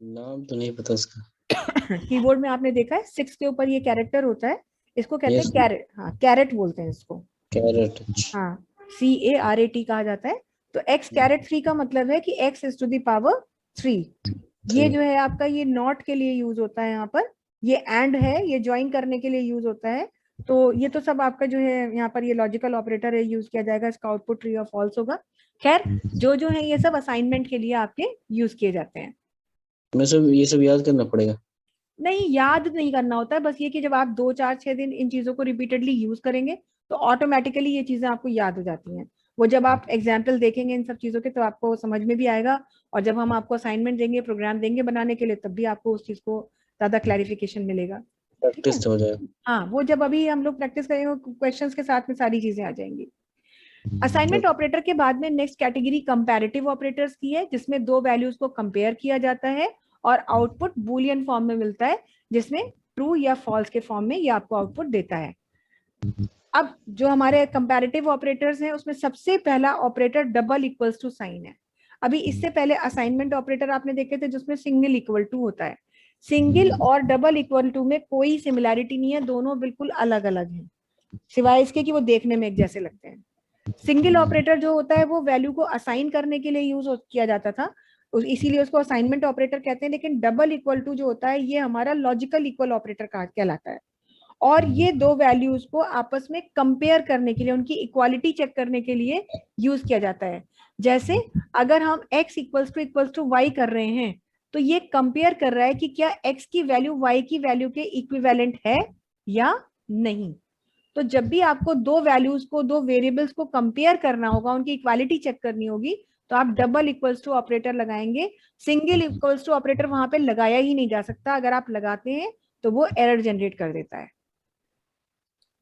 नाम तो नहीं पता इसका। कीबोर्ड में आपने देखा है 6 के ऊपर ये कैरेक्टर होता है, इसको कहते हैं यस। कैरेट। हाँ, कैरेट बोलते हैं इसको। कैरेट। हाँ, CARAT कहा जाता है। तो x कैरेट 3 का मतलब है कि x is to the power 3। ये जो है आपका, ये नॉट के लिए यूज होता है यहाँ पर, ये एंड है, ये ज्वाइन करने के लिए यूज होता है। तो ये तो सब आपका जो है यहाँ पर ये लॉजिकल ऑपरेटर है, यूज किया जाएगा, इसका आउटपुट ट्रू या फॉल्स होगा। खैर, जो है ये सब असाइनमेंट के लिए आपके यूज किए जाते हैं। मैं सब ये सब याद करना पड़ेगा? नहीं, याद नहीं करना होता है, बस ये कि जब आप 2 4 6 दिन इन चीजों को रिपीटेडली यूज करेंगे तो ऑटोमेटिकली ये चीजें आपको याद हो जाती हैं। वो जब आप एग्जाम्पल देखेंगे इन सब चीजों के तो आपको समझ में भी आएगा, और जब हम आपको असाइनमेंट देंगे, प्रोग्राम देंगे बनाने के लिए, तब भी आपको उस चीज को ज्यादा क्लैरिफिकेशन मिलेगा। ठीक है। प्रैक्टिस हो जाएगा। हाँ, वो जब अभी हम लोग प्रैक्टिस करेंगे क्वेश्चंस के साथ में सारी चीजें आ जाएंगी। असाइनमेंट ऑपरेटर के बाद में नेक्स्ट कैटेगरी कंपैरेटिव ऑपरेटर्स की है, जिसमें दो वैल्यूज को कंपेयर किया जाता है और आउटपुट बूलियन फॉर्म में मिलता है, जिसमें ट्रू या फॉल्स के फॉर्म में ये आपको आउटपुट देता है। अब जो हमारे कंपैरेटिव ऑपरेटर्स हैं उसमें सबसे पहला operator double equals to sign है। अभी इससे पहले असाइनमेंट ऑपरेटर आपने देखे थे जिसमें सिंगल इक्वल टू होता है। सिंगल और डबल इक्वल टू में कोई सिमिलैरिटी नहीं है, दोनों बिल्कुल अलग अलग हैं, सिवाय इसके कि वो देखने में एक जैसे लगते हैं। सिंगल ऑपरेटर जो होता है वो वैल्यू को असाइन करने के लिए यूज किया जाता था, इसीलिए उसको असाइनमेंट ऑपरेटर कहते हैं। लेकिन डबल इक्वल टू जो होता है ये हमारा लॉजिकल इक्वल ऑपरेटर कहलाता है, और ये दो वैल्यूज को आपस में कंपेयर करने के लिए, उनकी इक्वालिटी चेक करने के लिए यूज किया जाता है। जैसे अगर हम x इक्वल्स टू y कर रहे हैं तो ये कंपेयर कर रहा है कि क्या x की वैल्यू y की वैल्यू के इक्विवेलेंट है या नहीं। तो जब भी आपको दो वैल्यूज को, दो वेरिएबल्स को कंपेयर करना होगा, उनकी इक्वालिटी चेक करनी होगी, तो आप डबल इक्वल्स टू ऑपरेटर लगाएंगे। सिंगल इक्वल्स टू ऑपरेटर वहां पे लगाया ही नहीं जा सकता, अगर आप लगाते हैं तो वो एरर जनरेट कर देता है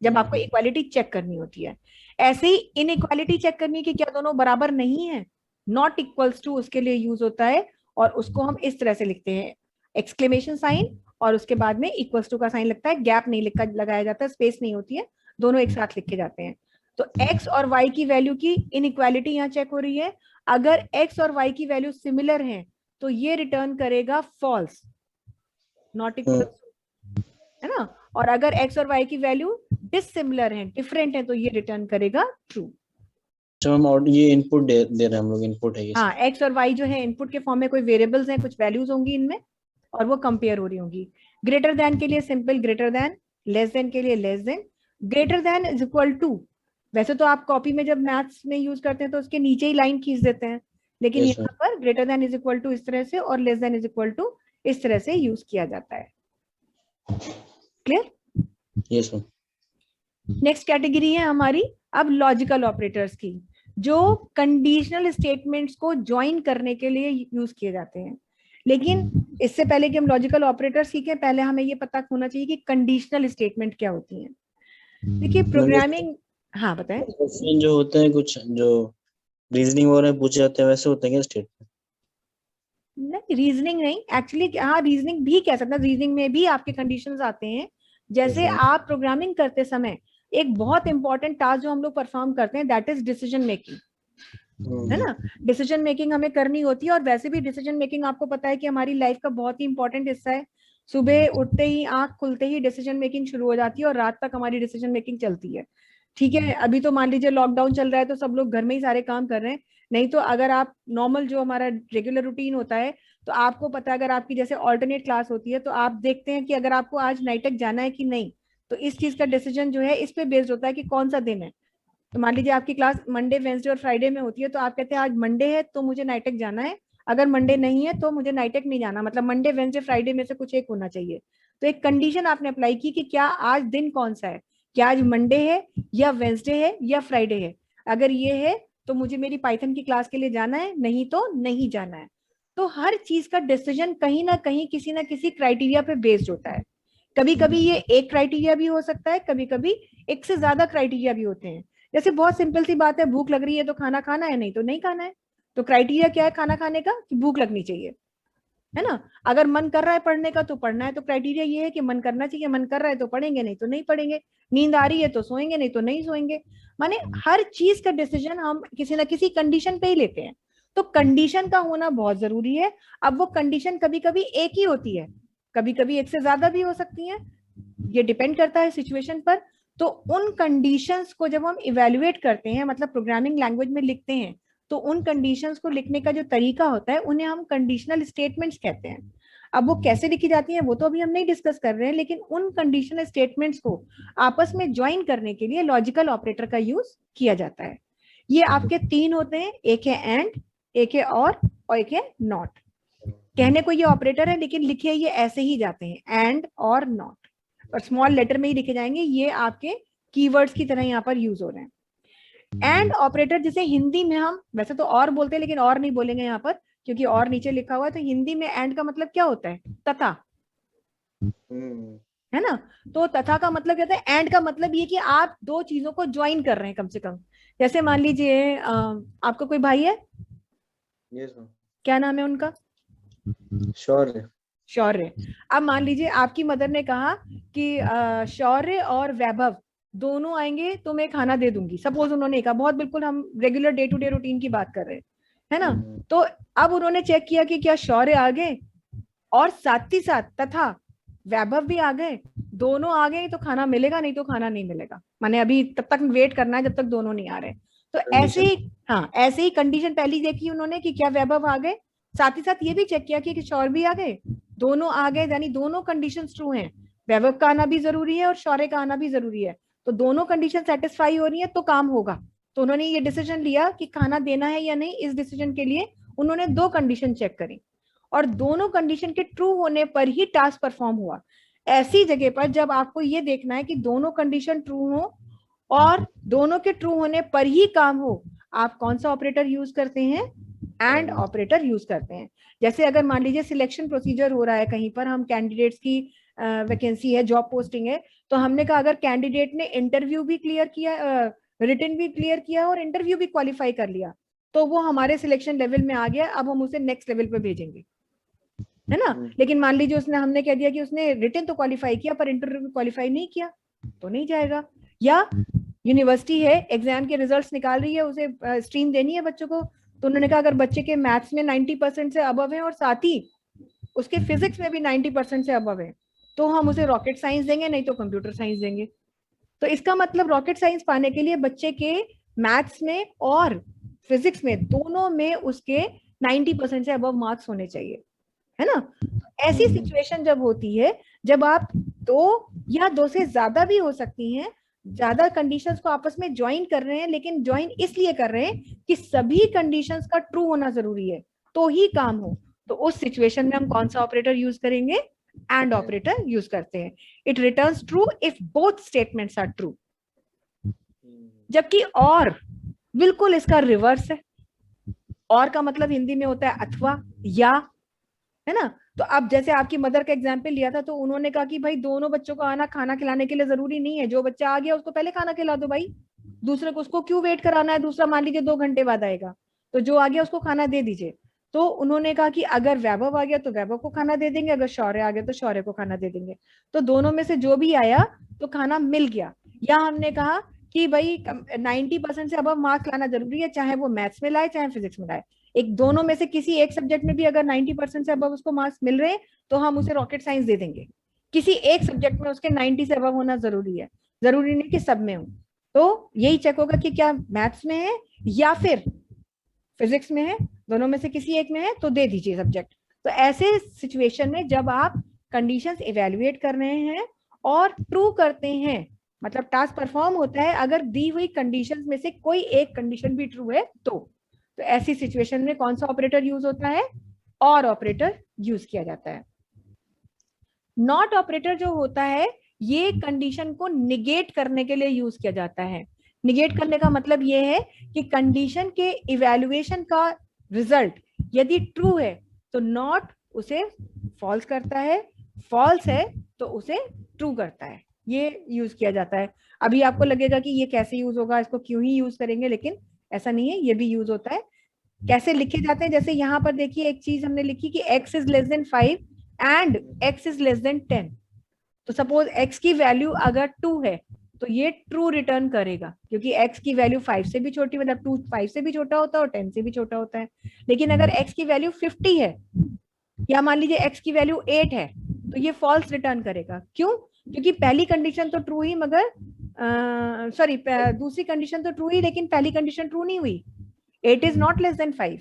जब आपको इक्वालिटी चेक करनी होती है। ऐसे ही इन इक्वालिटी चेक करनी है कि क्या दोनों बराबर नहीं है, नॉट इक्वल्स टू उसके लिए यूज होता है, और उसको हम इस तरह से लिखते हैं, एक्सक्लेमेशन साइन और उसके बाद में इक्वल्स टू का साइन लगता है, गैप नहीं लिखा लगाया जाता, स्पेस नहीं होती है, दोनों एक साथ लिखे जाते हैं। तो x और y की वैल्यू की इनइक्वालिटी यहाँ चेक हो रही है। अगर x और y की वैल्यू सिमिलर है तो ये रिटर्न करेगा फॉल्स, नॉट इक्वल, है ना। और अगर x और y की वैल्यू डिसिमिलर है, डिफरेंट है, तो ये रिटर्न करेगा ट्रू। हम ये इनपुट दे रहे हैं, हम लोग इनपुट है ये। हाँ, x और y जो है इनपुट के फॉर्म में कोई वेरिएबल्स हैं, कुछ वैल्यूज होंगी इनमें, और वो कंपेयर हो रही होंगी। ग्रेटर देन के लिए simple greater than, less than के लिए less than. Greater than is equal to, वैसे तो आप कॉपी में जब मैथ्स में यूज करते हैं तो उसके नीचे ही लाइन खींच देते हैं, लेकिन यस यहाँ पर greater than is equal to इस तरह से और less than is equal to इस तरह से यूज किया जाता है। Clear? Yes ma'am. Next category है हमारी अब लॉजिकल ऑपरेटर्स की, जो कंडीशनल स्टेटमेंट्स को ज्वाइन करने के लिए यूज किए जाते हैं। लेकिन इससे पहले कि हम लॉजिकल ऑपरेटर सीखें, पहले हमें ये पता होना चाहिए कि कंडीशनल स्टेटमेंट क्या होती हैं। देखिए प्रोग्रामिंग, हाँ बताएं। क्वेश्चन जो होते हैं, कुछ जो रीजनिंग वगैरह पूछे जाते हैं वैसे होते हैं क्या स्टेटमेंट? नहीं, रीजनिंग नहीं, एक्चुअली हाँ रीजनिंग भी कह सकते हैं, रीजनिंग में भी आपके कंडीशंस आते हैं। जैसे आप प्रोग्रामिंग करते समय एक बहुत इंपॉर्टेंट टास्क जो हम लोग परफॉर्म करते हैं, दैट इज डिसीजन मेकिंग, है ना। डिसीजन मेकिंग हमें करनी होती है, और वैसे भी डिसीजन मेकिंग आपको पता है कि हमारी लाइफ का बहुत ही इंपॉर्टेंट हिस्सा है। सुबह उठते ही, आंख खुलते ही डिसीजन मेकिंग शुरू हो जाती है और रात तक हमारी डिसीजन मेकिंग चलती है। ठीक है, अभी तो मान लीजिए लॉकडाउन चल रहा है तो सब लोग घर में ही सारे काम कर रहे हैं, नहीं तो अगर आप नॉर्मल जो हमारा रेगुलर रूटीन होता है, तो आपको पता है अगर आपकी जैसे ऑल्टरनेट क्लास होती है तो आप देखते हैं कि अगर आपको आज नाइटेक जाना है कि नहीं, तो इस चीज का डिसीजन जो है इस पे बेस्ड होता है कि कौन सा दिन है। तो मान लीजिए आपकी क्लास मंडे वेंसडे और फ्राइडे में होती है, तो आप कहते हैं आज मंडे है तो मुझे नाइटेक जाना है, अगर मंडे नहीं है तो मुझे नाइटेक नहीं जाना, मतलब मंडे वेंसडे फ्राइडे में से कुछ एक होना चाहिए। तो एक कंडीशन आपने अप्लाई की कि क्या आज दिन कौन सा है, क्या आज मंडे है या वेंसडे है या फ्राइडे है। अगर ये है तो मुझे मेरी पाइथन की क्लास के लिए जाना है, नहीं तो नहीं जाना है। तो हर चीज का डिसीजन कहीं ना कहीं किसी ना किसी क्राइटेरिया पे बेस्ड होता है। कभी कभी ये एक क्राइटेरिया भी हो सकता है, कभी कभी एक से ज्यादा क्राइटेरिया भी होते हैं। जैसे बहुत सिंपल सी बात है, भूख लग रही है तो खाना खाना है, नहीं तो नहीं खाना है। तो क्राइटेरिया क्या है खाना खाने का, कि भूख लगनी चाहिए। है ना। अगर मन कर रहा है पढ़ने का तो पढ़ना है, तो क्राइटेरिया ये है कि मन करना चाहिए, मन कर रहा है तो पढ़ेंगे, नहीं तो नहीं पढ़ेंगे। नींद आ रही है तो सोएंगे, नहीं तो नहीं सोएंगे। माने हर चीज का डिसीजन हम किसी ना किसी कंडीशन पे ही लेते हैं। तो कंडीशन का होना बहुत जरूरी है। अब वो कंडीशन कभी कभी एक ही होती है, कभी कभी एक से ज्यादा भी हो सकती है, ये डिपेंड करता है सिचुएशन पर। तो उन कंडीशंस को जब हम इवेल्युएट करते हैं, मतलब प्रोग्रामिंग लैंग्वेज में लिखते हैं, तो उन कंडीशंस को लिखने का जो तरीका होता है उन्हें हम कंडीशनल स्टेटमेंट्स कहते हैं। अब वो कैसे लिखी जाती है वो तो अभी हम नहीं डिस्कस कर रहे हैं, लेकिन उन कंडीशनल स्टेटमेंट्स को आपस में ज्वाइन करने के लिए लॉजिकल ऑपरेटर का यूज किया जाता है। ये आपके तीन होते हैं, एक है एंड, एक है और एक है नॉट। कहने को ये ऑपरेटर है लेकिन लिखे ये ऐसे ही जाते हैं, एंड और नॉट, और स्मॉल लेटर में ही लिखे जाएंगे। ये आपके कीवर्ड्स की तरह यहाँ पर यूज हो रहे हैं। एंड ऑपरेटर जिसे हिंदी में हम वैसे तो और बोलते हैं लेकिन और नहीं बोलेंगे यहाँ पर, क्योंकि और नीचे लिखा हुआ है। तो हिंदी में एंड का मतलब क्या होता है? तथा, है ना। तो तथा का मतलब क्या होता है? एंड का मतलब ये कि आप दो चीजों को ज्वाइन कर रहे हैं कम से कम। जैसे मान लीजिए आपका कोई भाई है, यस क्या नाम है उनका? शौर्य। शौर्य। अब मान लीजिए आपकी मदर ने कहा कि शौर्य और वैभव दोनों आएंगे तो मैं खाना दे दूंगी, सपोज उन्होंने कहा, बहुत बिल्कुल हम regular day to day routine की बात कर रहे हैं, है ना। तो अब उन्होंने चेक किया कि क्या शौर्य आ गए और साथ ही साथ तथा वैभव भी आ गए, दोनों आ गए तो खाना मिलेगा, नहीं तो खाना नहीं मिलेगा। माने अभी तब तक वेट करना है जब तक दोनों नहीं आ रहे। तो ऐसे ही, हाँ ऐसे ही कंडीशन पहली देखी उन्होंने कि क्या वैभव आ गए, साथ ही साथ ये भी चेक किया कि शौर्य भी आ गए, दोनों आ गए, यानी दोनों कंडीशन ट्रू हैं। वैभव का आना भी जरूरी है और शौर्य का आना भी जरूरी है। तो दोनों कंडीशन सेटिस्फाई हो रही है तो काम होगा। तो उन्होंने ये डिसीजन लिया कि खाना देना है या नहीं। इस डिसीजन के लिए उन्होंने दो कंडीशन चेक करी और दोनों कंडीशन के ट्रू होने पर ही टास्क परफॉर्म हुआ। ऐसी जगह पर जब आपको ये देखना है कि दोनों कंडीशन ट्रू हो और दोनों के ट्रू होने पर ही काम हो, आप कौन सा ऑपरेटर यूज करते हैं? एंड ऑपरेटर यूज करते हैं। जैसे अगर मान लीजिए सिलेक्शन प्रोसीजर हो रहा है कहीं पर, हम कैंडिडेट्स की वैकेंसी है, जॉब पोस्टिंग है, तो हमने कहा अगर कैंडिडेट ने इंटरव्यू भी क्लियर किया, रिटन भी क्लियर किया और इंटरव्यू भी क्वालिफाई कर लिया, तो वो हमारे सिलेक्शन लेवल में आ गया, अब हम उसे नेक्स्ट लेवल पे भेजेंगे, है ना। लेकिन मान लीजिए उसने, हमने कह दिया कि उसने रिटन तो क्वालिफाई किया पर इंटरव्यू क्वालिफाई नहीं किया, तो नहीं जाएगा। या यूनिवर्सिटी है, एग्जाम के रिजल्ट्स निकाल रही है, उसे स्ट्रीम देनी है बच्चों को, तो उन्होंने कहा अगर बच्चे के मैथ्स में 90% से अबव है और साथ ही उसके फिजिक्स में भी 90% से अबव है, तो हम उसे रॉकेट साइंस देंगे, नहीं तो कंप्यूटर साइंस देंगे। तो इसका मतलब रॉकेट साइंस पाने के लिए बच्चे के मैथ्स में और फिजिक्स में दोनों में उसके 90% से अबव मार्क्स होने चाहिए, है ना। ऐसी सिचुएशन जब होती है, जब आप दो या दो से ज्यादा भी हो सकती हैं, ज्यादा कंडीशंस को आपस में ज्वाइन कर रहे हैं, लेकिन ज्वाइन इसलिए कर रहे हैं कि सभी कंडीशंस का ट्रू होना जरूरी है तो ही काम हो। तो उस सिचुएशन में हम कौन सा ऑपरेटर यूज करेंगे? एंड ऑपरेटर यूज करते हैं। It returns true if both statements are true. जबकि और बिल्कुल इसका रिवर्स है। और का मतलब हिंदी में होता है अथवा या, है ना। तो अब जैसे आपकी मदर का एग्जाम्पल लिया था, तो उन्होंने कहा कि भाई दोनों बच्चों को आना खाना खिलाने के लिए जरूरी नहीं है, जो बच्चा आ गया उसको पहले खाना खिला दो भाई, दूसरे को उसको क्यों वेट कराना है, दूसरा मान लीजिए 2 घंटे बाद आएगा, तो जो आ गया उसको खाना दे दीजिए। तो उन्होंने कहा कि अगर वैभव आ गया तो वैभव को खाना दे देंगे, अगर शौर्य आ गया तो शौर्य को खाना दे देंगे। तो दोनों में से जो भी आया तो खाना मिल गया। या हमने कहा कि भाई 90% से अब मार्क्स लाना जरूरी है, चाहे वो मैथ्स में लाए चाहे फिजिक्स में लाए। एक दोनों में से किसी एक सब्जेक्ट में भी अगर 90% से अबव उसको मार्क्स मिल रहे हैं तो हम उसे रॉकेट साइंस दे देंगे। किसी एक सब्जेक्ट में उसके 90 से अबव होना जरूरी है, जरूरी नहीं कि सब में हो। तो यही चेक होगा कि क्या मैथ्स में है या फिर फिजिक्स में है, दोनों में से किसी एक में है तो दे दीजिए सब्जेक्ट। तो ऐसे सिचुएशन में जब आप कंडीशंस इवेल्युएट कर रहे हैं और ट्रू करते हैं, मतलब टास्क परफॉर्म होता है अगर दी हुई कंडीशंस में से कोई एक कंडीशन भी ट्रू है तो ऐसी सिचुएशन में कौन सा ऑपरेटर यूज होता है? और ऑपरेटर यूज किया जाता है। नॉट ऑपरेटर जो होता है ये कंडीशन को निगेट करने के लिए यूज किया जाता है। निगेट करने का मतलब ये है कि कंडीशन के इवैल्यूएशन का रिजल्ट यदि ट्रू है तो नॉट उसे फॉल्स करता है, फॉल्स है तो उसे ट्रू करता है। ये यूज किया जाता है। अभी आपको लगेगा कि ये कैसे यूज होगा, इसको क्यों ही यूज करेंगे, लेकिन ऐसा नहीं है, ये भी यूज होता है। कैसे लिखे जाते हैं, जैसे यहाँ पर देखिए एक चीज हमने लिखी कि x is less than 5 and x is less than 10। तो सपोज x की वैल्यू अगर 2 है तो ये ट्रू रिटर्न करेगा, क्योंकि x की वैल्यू 5 से भी छोटी, मतलब 2 5 से भी छोटा होता है और 10 से भी छोटा होता है। लेकिन अगर x की वैल्यू 50 है या मान लीजिए x की वैल्यू 8 है तो ये फॉल्स रिटर्न करेगा। क्यों? क्योंकि पहली कंडीशन तो ट्रू ही, मगर सॉरी दूसरी कंडीशन तो ट्रू ही लेकिन पहली कंडीशन ट्रू नहीं हुई, 8 इज नॉट लेस देन 5।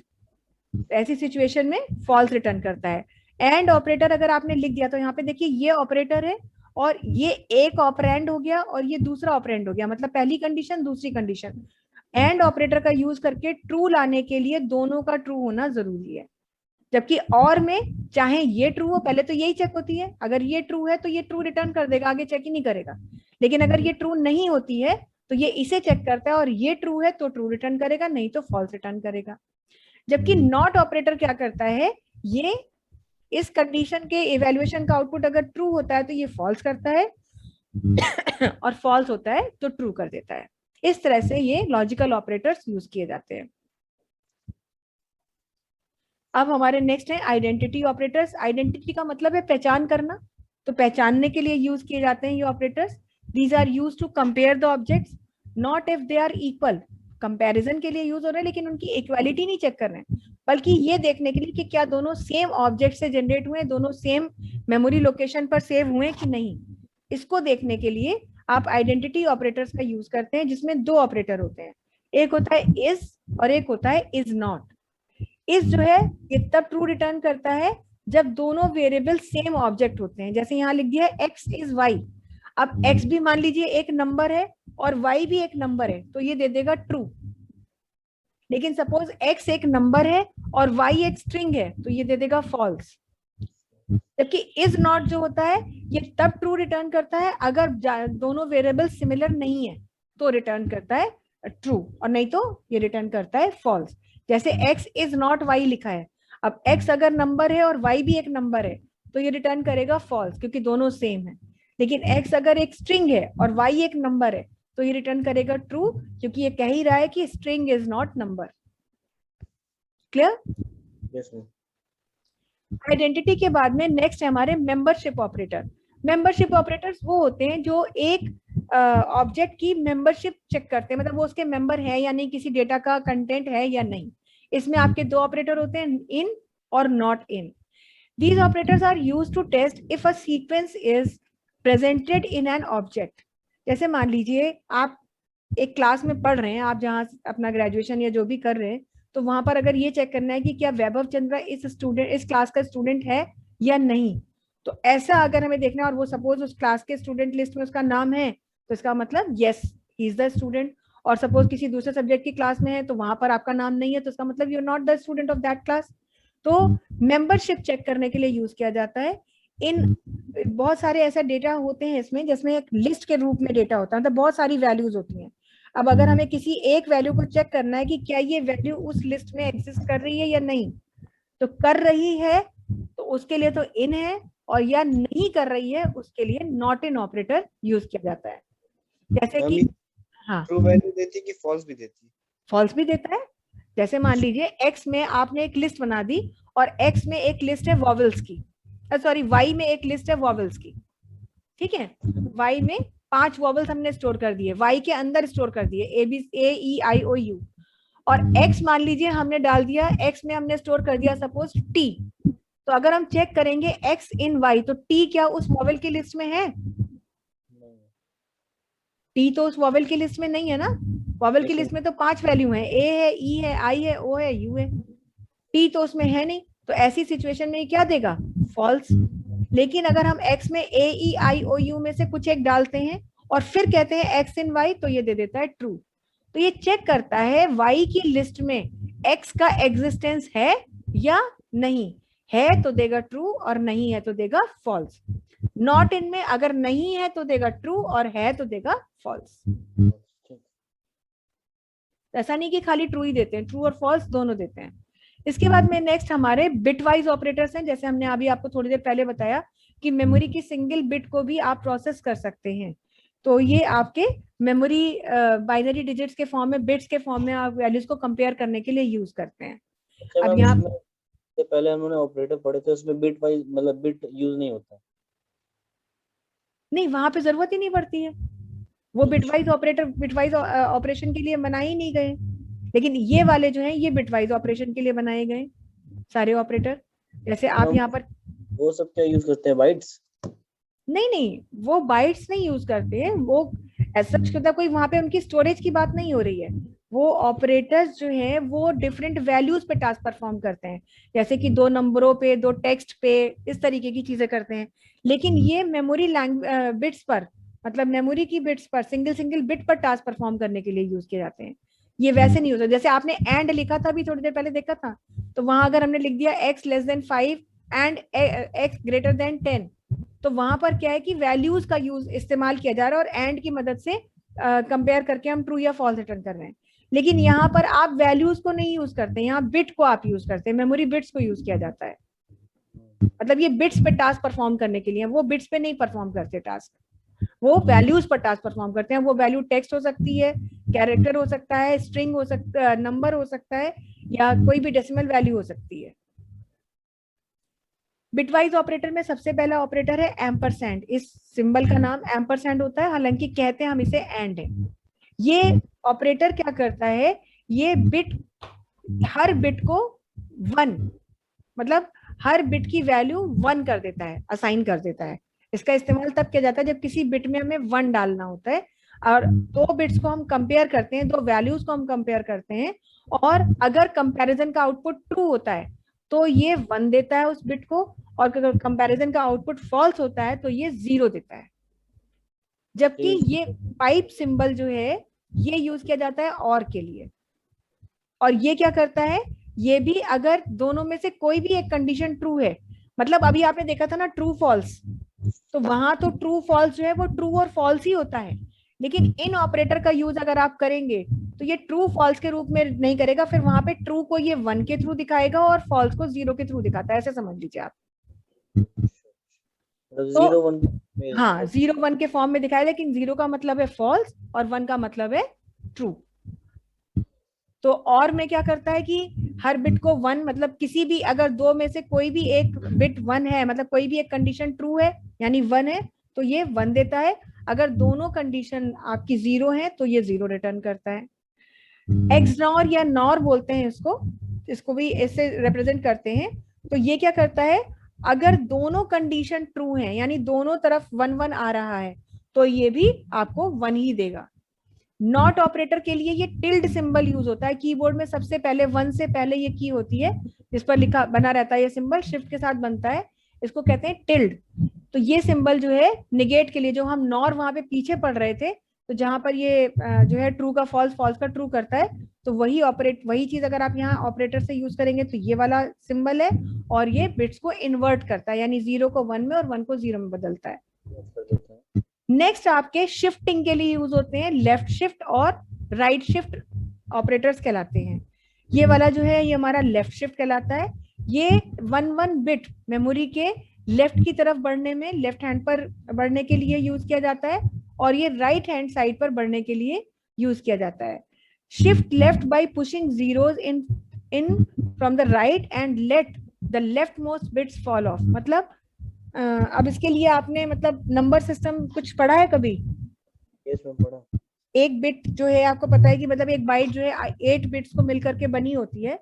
ऐसी सिचुएशन में फॉल्स रिटर्न करता है। एंड ऑपरेटर अगर आपने लिख दिया तो यहाँ पे देखिए ये ऑपरेटर है और ये एक ऑपरेंड हो गया और ये दूसरा ऑपरेंड हो गया, मतलब पहली कंडीशन दूसरी कंडीशन। एंड ऑपरेटर का यूज करके ट्रू लाने के लिए दोनों का ट्रू होना जरूरी है। जबकि और में चाहे ये ट्रू हो, पहले तो यही चेक होती है, अगर ये ट्रू है तो ये ट्रू रिटर्न कर देगा, आगे चेक ही नहीं करेगा। लेकिन अगर ये ट्रू नहीं होती है तो ये इसे चेक करता है और ये ट्रू है तो ट्रू रिटर्न करेगा, नहीं तो फॉल्स रिटर्न करेगा। जबकि नॉट ऑपरेटर क्या करता है, ये इस कंडीशन के इवैल्यूएशन का आउटपुट अगर ट्रू होता है तो ये फॉल्स करता है और फॉल्स होता है तो ट्रू कर देता है। इस तरह से ये लॉजिकल ऑपरेटर्स यूज किए जाते हैं। अब हमारे नेक्स्ट है आइडेंटिटी ऑपरेटर्स। आइडेंटिटी का मतलब है पहचान करना, तो पहचानने के लिए यूज किए जाते हैं ये operators. These are use to compare the objects, not if they are equal. Comparison के लिए यूज हो रहे हैं लेकिन उनकी इक्वालिटी नहीं चेक कर रहे हैं, बल्कि ये देखने के लिए कि क्या दोनों सेम ऑब्जेक्ट से जनरेट हुए, दोनों सेम मेमोरी लोकेशन पर सेव हुए कि नहीं। इसको देखने के लिए आप आइडेंटिटी ऑपरेटर्स का यूज करते हैं, जिसमें दो ऑपरेटर होते हैं, एक होता है इज और एक होता है इज नॉट। इस जो है ये तब ट्रू रिटर्न करता है जब दोनों वेरिएबल सेम ऑब्जेक्ट होते हैं। जैसे यहाँ लिख दिया है x इज y, अब x भी मान लीजिए एक नंबर है और y भी एक नंबर है तो ये दे देगा ट्रू। लेकिन सपोज x एक नंबर है और y एक स्ट्रिंग है तो ये दे देगा फॉल्स। जबकि इज नॉट जो होता है ये तब ट्रू रिटर्न करता है अगर दोनों वेरिएबल सिमिलर नहीं है तो रिटर्न करता है ट्रू, और नहीं तो ये रिटर्न करता है फॉल्स। जैसे x इज नॉट y लिखा है, अब x अगर नंबर है और y भी एक नंबर है तो ये रिटर्न करेगा फॉल्स क्योंकि दोनों सेम है। लेकिन x अगर एक स्ट्रिंग है और y एक नंबर है तो ये रिटर्न करेगा ट्रू, क्योंकि ये कह ही रहा है कि string is not number. Clear? Yes ma'am. Identity के बाद में नेक्स्ट है हमारे मेंबरशिप ऑपरेटर। मेंबरशिप ऑपरेटर्स वो होते हैं जो एक ऑब्जेक्ट की मेंबरशिप चेक करते हैं, मतलब वो उसके मेंबर है या नहीं, किसी डेटा का कंटेंट है या नहीं। इसमें आपके दो ऑपरेटर होते हैं, इन और not in. These operators are used to test if a sequence is presented in an object। जैसे मान लीजिए आप एक क्लास में पढ़ रहे हैं, आप जहाँ अपना ग्रेजुएशन या जो भी कर रहे हैं, तो वहां पर अगर ये चेक करना है कि क्या वैभव चंद्रा इस क्लास का स्टूडेंट है या नहीं, तो ऐसा अगर हमें देखना है और वो सपोज उस क्लास के स्टूडेंट लिस्ट में उसका नाम है तो इसका मतलब yes he is the student. और सपोज किसी दूसरे सब्जेक्ट की क्लास में है तो वहां पर आपका नाम नहीं है तो इसका मतलब you are not the student of that class. तो मेंबरशिप चेक करने के लिए यूज किया जाता है। इन बहुत सारे ऐसा डेटा होते हैं इसमें जिसमें एक लिस्ट के रूप में डेटा होता है, मतलब बहुत सारी वैल्यूज होती हैं। अब अगर हमें किसी एक वैल्यू को चेक करना है कि क्या ये वैल्यू उस लिस्ट में एग्जिस्ट कर रही है या नहीं, तो कर रही है तो उसके लिए तो इन है, और या नहीं कर रही है उसके लिए नॉट इन ऑपरेटर यूज किया जाता है। जैसे कि हाँ, ट्रू वैल्यू देती है कि फॉल्स भी देती है? फॉल्स भी देता है। जैसे मान लीजिए x में आपने एक लिस्ट बना दी और x में एक लिस्ट है वॉवेल्स की, सॉरी y में एक लिस्ट है वॉवेल्स की, ठीक है। y में 5 वॉवेल्स हमने स्टोर कर दिए, y के अंदर स्टोर कर दिए A B A E I O U. और x मान लीजिए हमने डाल दिया, x में हमने स्टोर कर दिया सपोज t। तो अगर हम चेक करेंगे x इन y तो t क्या उस वॉवेल की लिस्ट में है? t तो उस वॉवेल की लिस्ट में नहीं है ना। वॉवेल की लिस्ट में तो 5 वैल्यू है, a है, e है, i है, o है, u है। t तो उसमें है नहीं, तो ऐसी सिचुएशन में क्या देगा? फॉल्स। लेकिन अगर हम x में a e i o u में से कुछ एक डालते हैं और फिर कहते हैं x इन y तो ये दे देता है ट्रू। तो ये चेक करता है y की लिस्ट में x का एग्जिस्टेंस है या नहीं, है तो देगा ट्रू और नहीं है तो देगा फॉल्स। नॉट इन में अगर नहीं है तो देगा ट्रू और है तो देगा फॉल्स। ऐसा नहीं कि खाली ट्रू ही देते हैं, ट्रू और फॉल्स दोनों देते हैं। इसके बाद में नेक्स्ट हमारे बिटवाइज ऑपरेटर्स हैं। जैसे हमने अभी आपको थोड़ी देर पहले बताया कि मेमोरी की सिंगल बिट को भी आप प्रोसेस कर सकते हैं, तो ये आपके मेमोरी बाइनरी डिजिट्स के फॉर्म में, बिट्स के फॉर्म में आप वैल्यूज को कंपेयर करने के लिए यूज करते हैं। अच्छा अब मैम, यहाँ उसमें से पहले हमने ऑपरेटर पढ़े थे, उसमें बिट वाइज मतलब बिट यूज नहीं होता। नहीं, वहां पे जरूरत ही नहीं पड़ती है, वो अच्छा। बिटवाइज ऑपरेशन के लिए बनाए ही नहीं गए। लेकिन ये वाले जो हैं ये बिटवाइज ऑपरेशन के लिए बनाए गए सारे ऑपरेटर। जैसे तो आप हम यहाँ पर, वो सब क्या यूज करते हैं, बाइट्स? नहीं नहीं, वो बाइट्स नहीं यूज करते हैं वो, ऐसा मतलब कोई वहां पे उनकी स्टोरेज की बात नहीं हो रही है। वो ऑपरेटर्स जो है वो डिफरेंट वैल्यूज पे टास्क परफॉर्म करते हैं, जैसे कि दो नंबरों पे, दो टेक्स्ट पे, इस तरीके की चीजें करते हैं। लेकिन ये मेमोरी बिट्स पर, मतलब मेमोरी की बिट्स पर, सिंगल सिंगल बिट पर टास्क परफॉर्म करने के लिए यूज किए जाते हैं। ये वैसे नहीं होता जैसे आपने एंड लिखा था अभी थोड़ी देर पहले देखा था, तो वहां अगर हमने लिख दिया x <5 एंड x<10, तो वहां पर क्या है कि वैल्यूज का यूज इस्तेमाल किया जा रहा है और एंड की मदद से कंपेयर करके हम ट्रू या फॉल्स रिटर्न कर रहे हैं। लेकिन यहाँ पर आप वैल्यूज को नहीं यूज करते, यहाँ बिट को आप यूज करते हैं, मेमोरी बिट्स को यूज किया जाता है। मतलब ये बिट्स पे टास्क परफॉर्म करने के लिए, वो बिट्स पे नहीं परफॉर्म करते टास्क, वो वैल्यूज पर टास्क परफॉर्म करते हैं। वो वैल्यू टेक्स्ट हो सकती है, कैरेक्टर हो सकता है, स्ट्रिंग हो सकता है, नंबर हो सकता है, या कोई भी डेसिमल वैल्यू हो सकती है। बिटवाइज ऑपरेटर में सबसे पहला ऑपरेटर है एम्परसैंड। इस सिंबल का नाम एम्परसैंड होता है, हालांकि कहते हैं हम इसे एंड है। ये ऑपरेटर क्या करता है, ये बिट, हर बिट को वन, मतलब हर बिट की वैल्यू वन कर देता है, असाइन कर देता है। इसका इस्तेमाल तब किया जाता है जब किसी बिट में हमें वन डालना होता है, और दो बिट्स को हम कंपेयर करते हैं, दो वैल्यूज को हम कंपेयर करते हैं, और अगर कंपैरिजन का आउटपुट ट्रू होता है तो ये वन देता है उस बिट को, और अगर कंपैरिजन का आउटपुट फॉल्स होता है तो ये जीरो देता है। जबकि ये पाइप सिंबल जो है ये यूज किया जाता है और के लिए। और ये क्या करता है, ये भी अगर दोनों में से कोई भी एक कंडीशन ट्रू है, मतलब अभी आपने देखा था ना ट्रू फॉल्स, तो वहां तो ट्रू फॉल्स जो है वो ट्रू और फॉल्स ही होता है। लेकिन इन ऑपरेटर का यूज अगर आप करेंगे तो ये ट्रू फॉल्स के रूप में नहीं करेगा, फिर वहां पे ट्रू को ये वन के थ्रू दिखाएगा और फॉल्स को जीरो के थ्रू दिखाता है, ऐसे समझ लीजिए आप। मतलब तो 0 1 में हाँ, 0 1 के फॉर्म में दिखाया, लेकिन 0 का मतलब है फॉल्स और 1 का मतलब है ट्रू। तो और में क्या करता है कि हर बिट को वन, मतलब किसी भी, अगर दो में से कोई भी एक बिट वन है, मतलब कोई भी एक कंडीशन ट्रू है यानी वन है, तो ये वन देता है। अगर दोनों कंडीशन आपकी जीरो है तो ये जीरो रिटर्न करता है। एक्स नॉर या नॉर बोलते हैं इसको, इसको भी ऐसे रिप्रेजेंट करते हैं। तो ये क्या करता है, अगर दोनों कंडीशन ट्रू हैं, यानी दोनों तरफ वन वन आ रहा है, तो ये भी आपको वन ही देगा। नॉट ऑपरेटर के लिए ये टिल्ड सिंबल यूज होता है कीबोर्ड में, सबसे पहले वन से पहले ये की होती है जिस पर लिखा बना रहता है, ये सिंबल शिफ्ट के साथ बनता है, इसको कहते हैं टिल्ड। तो ये सिंबल जो है निगेट के लिए, जो हम नॉर वहां पे पीछे पढ़ रहे थे, तो जहां पर ये जो है ट्रू का फॉल्स, फॉल्स का ट्रू करता है, तो वही चीज अगर आप यहाँ ऑपरेटर से यूज करेंगे तो ये वाला सिंबल है, और ये बिट्स को इन्वर्ट करता है, यानी जीरो को वन में और वन को जीरो में बदलता है। कर देता है। नेक्स्ट आपके शिफ्टिंग के लिए यूज होते हैं लेफ्ट शिफ्ट और राइट शिफ्ट ऑपरेटर्स कहलाते हैं। ये वाला जो है ये हमारा लेफ्ट शिफ्ट कहलाता है। ये वन वन बिट मेमोरी के लेफ्ट की तरफ बढ़ने में, लेफ्ट हैंड पर बढ़ने के लिए यूज किया जाता है, और ये राइट हैंड साइड पर बढ़ने के लिए यूज किया जाता है। Shift left by pushing zeros in from the right and let the left most bits fall of. मतलब अब इसके लिए आपने मतलब नंबर सिस्टम कुछ पढ़ा है कभी? केस में पढ़ा। एक बिट जो है आपको पता है कि मतलब एक बाइट जो है 8 बिट्स को मिलकर के बनी होती है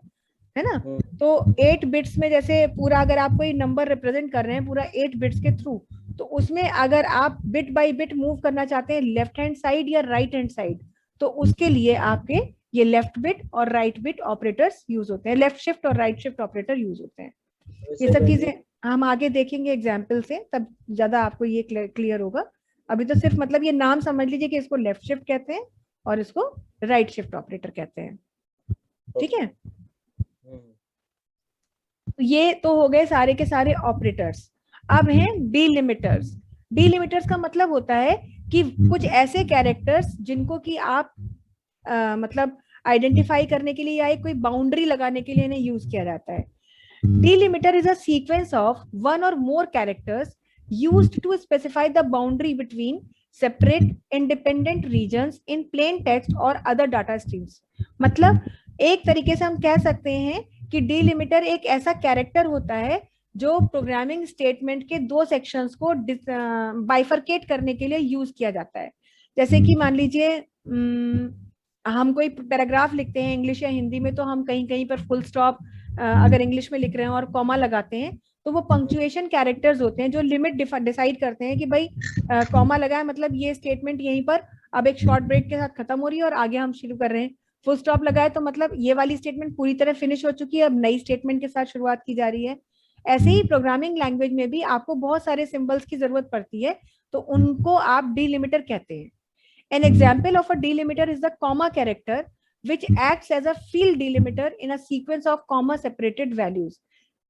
ना? तो 8 बिट्स में जैसे पूरा अगर आप कोई नंबर रिप्रेजेंट कर रहे हैं पूरा 8 बिट्स के थ्रू, तो उसमें अगर आप बिट बाय बिट मूव करना चाहते हैं लेफ्ट हैंड साइड या राइट हैंड साइड, तो उसके लिए आपके ये लेफ्ट बिट और राइट बिट ऑपरेटर्स यूज होते हैं, लेफ्ट शिफ्ट और राइट शिफ्ट ऑपरेटर यूज होते हैं। ये सब चीजें हम आगे देखेंगे एग्जाम्पल से, तब ज्यादा आपको ये क्लियर होगा। अभी तो सिर्फ मतलब ये नाम समझ लीजिए कि इसको लेफ्ट शिफ्ट कहते हैं और इसको राइट शिफ्ट ऑपरेटर कहते हैं। ठीक है, तो ये तो हो गए सारे के सारे ऑपरेटर्स। अब हैं डीलिमिटर्स। डीलिमिटर्स का मतलब होता है कि कुछ ऐसे कैरेक्टर्स जिनको कि आप मतलब आइडेंटिफाई करने के लिए या कोई बाउंड्री लगाने के लिए इन्हें यूज किया जाता है। Delimiter is a sequence of one or more characters used to specify the boundary between separate independent regions in plain text or other data streams. मतलब एक तरीके से हम कह सकते हैं कि डिलिमिटर एक ऐसा कैरेक्टर होता है जो प्रोग्रामिंग स्टेटमेंट के दो सेक्शंस को बाइफरकेट करने के लिए यूज किया जाता है। जैसे कि मान लीजिए हम कोई पैराग्राफ लिखते हैं इंग्लिश या हिंदी में, तो हम कहीं कहीं पर फुल स्टॉप अगर इंग्लिश में लिख रहे हैं और कॉमा लगाते हैं, तो वो पंक्चुएशन कैरेक्टर्स होते हैं जो लिमिट डिसाइड करते हैं कि भाई कॉमा लगा है मतलब ये स्टेटमेंट यहीं पर अब एक शॉर्ट ब्रेक के साथ खत्म हो रही है और आगे हम शुरू कर रहे हैं। फुल स्टॉप लगाए तो मतलब ये वाली स्टेटमेंट पूरी तरह फिनिश हो चुकी है, अब नई स्टेटमेंट के साथ शुरुआत की जा रही है। ऐसे ही प्रोग्रामिंग लैंग्वेज में भी आपको बहुत सारे सिंबल्स की जरूरत पड़ती है, तो उनको आप डिलिमिटर कहते हैं। An example of a delimiter is the comma character, which acts as a field delimiter in a sequence of comma separated values.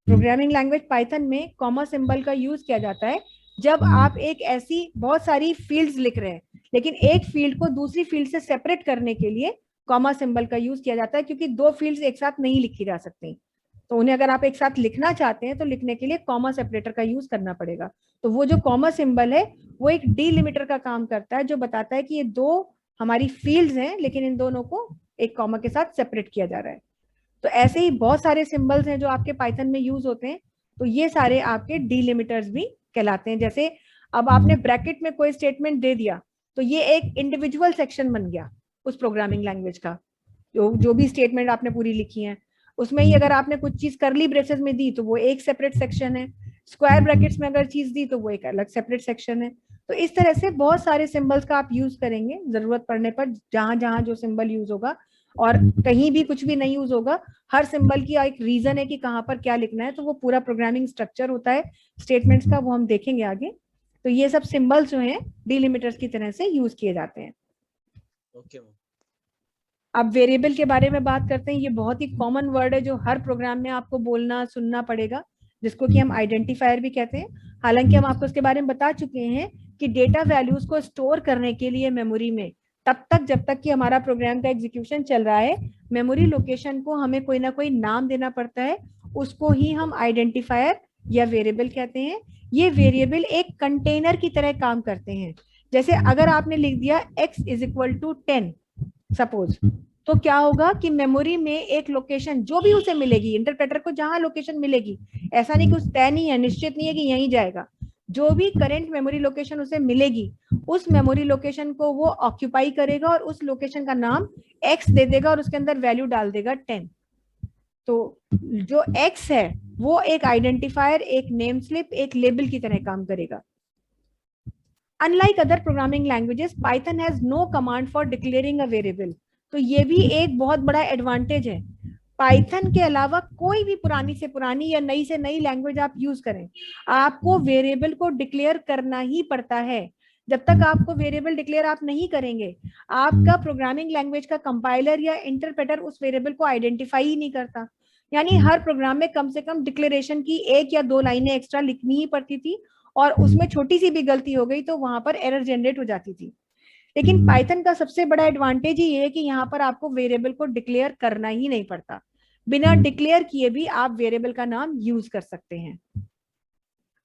Programming language Python में कॉमा सिंबल का यूज किया जाता है जब आप एक ऐसी बहुत सारी फील्ड्स लिख रहे हैं, लेकिन एक फील्ड को दूसरी फील्ड से सेपरेट करने के लिए कॉमा सिंबल का यूज किया जाता है, क्योंकि दो फील्ड्स एक साथ नहीं लिखी जा सकती। तो उन्हें अगर आप एक साथ लिखना चाहते हैं तो लिखने के लिए कॉमा सेपरेटर का यूज करना पड़ेगा। तो वो जो कॉमा सिंबल है वो एक डिलिमिटर का काम करता है, जो बताता है कि ये दो हमारी फील्ड्स हैं लेकिन इन दोनों को एक कॉमा के साथ सेपरेट किया जा रहा है। तो ऐसे ही बहुत सारे सिंबल्स हैं जो आपके पाइथन में यूज होते हैं, तो ये सारे आपके डिलिमिटर्स भी कहलाते हैं। जैसे अब आपने ब्रैकेट में कोई स्टेटमेंट दे दिया तो ये एक इंडिविजुअल सेक्शन बन गया उस प्रोग्रामिंग लैंग्वेज का। जो भी स्टेटमेंट आपने पूरी लिखी है उसमें ही अगर आपने कुछ चीज करली ब्रेसेस में दी तो वो एक सेपरेट सेक्शन है, स्क्वायर ब्रैकेट्स में अगर चीज दी तो वो एक अलग सेपरेट सेक्शन है। तो इस तरह से बहुत सारे सिंबल्स का आप यूज करेंगे जरूरत पड़ने पर, जहां जहां जो सिंबल यूज होगा, और कहीं भी कुछ भी नहीं यूज होगा। हर सिंबल की एक रीजन है कि कहाँ पर क्या लिखना है, तो वो पूरा प्रोग्रामिंग स्ट्रक्चर होता है स्टेटमेंट्स का, वो हम देखेंगे आगे। तो ये सब सिंबल्स जो हैं डिलिमिटर्स की तरह से यूज किए जाते हैं। ओके। अब वेरिएबल के बारे में बात करते हैं। ये बहुत ही कॉमन वर्ड है जो हर प्रोग्राम में आपको बोलना सुनना पड़ेगा, जिसको कि हम आइडेंटिफायर भी कहते हैं। हालांकि हम आपको इसके बारे में बता चुके हैं कि डेटा वैल्यूज को स्टोर करने के लिए मेमोरी में, तब तक जब तक कि हमारा प्रोग्राम का एग्जीक्यूशन चल रहा है, मेमोरी लोकेशन को हमें कोई ना कोई नाम देना पड़ता है, उसको ही हम आइडेंटिफायर या वेरिएबल कहते हैं। ये वेरिएबल एक कंटेनर की तरह काम करते हैं। जैसे अगर आपने लिख दिया x is equal to 10 suppose, तो क्या होगा कि मेमोरी में एक लोकेशन जो भी उसे मिलेगी, इंटरप्रेटर को जहां लोकेशन मिलेगी, ऐसा नहीं कुछ तय नहीं है, निश्चित नहीं है कि यहीं जाएगा, जो भी करंट मेमोरी लोकेशन उसे मिलेगी उस मेमोरी लोकेशन को वो ऑक्यूपाई करेगा और उस लोकेशन का नाम x दे देगा और उसके अंदर वैल्यू डाल देगा 10। तो जो x है वो एक आइडेंटिफायर, एक नेम स्लिप, एक लेबल की तरह काम करेगा। Unlike other programming languages, Python has no command for declaring a variable. तो ये भी एक बहुत बड़ा एडवांटेज है। पाइथन के अलावा कोई भी पुरानी से पुरानी या नई से नई लैंग्वेज आप यूज करें, आपको वेरिएबल को डिक्लेयर करना ही पड़ता है। जब तक आपको वेरिएबल डिक्लेयर आप नहीं करेंगे, आपका प्रोग्रामिंग लैंग्वेज का कंपाइलर या इंटरप्रेटर उस वेरिएबल को आइडेंटिफाई ही नहीं करता। यानी हर प्रोग्राम में कम से कम डिक्लेरेशन की 1 या 2 लाइनें एक्स्ट्रा लिखनी ही पड़ती थी, और उसमें छोटी सी भी गलती हो गई तो वहां पर एरर जनरेट हो जाती थी। लेकिन पाइथन का सबसे बड़ा एडवांटेज ही है कि यहाँ पर आपको वेरिएबल को डिक्लेयर करना ही नहीं पड़ता। बिना डिक्लेयर किए भी आप वेरिएबल का नाम यूज कर सकते हैं।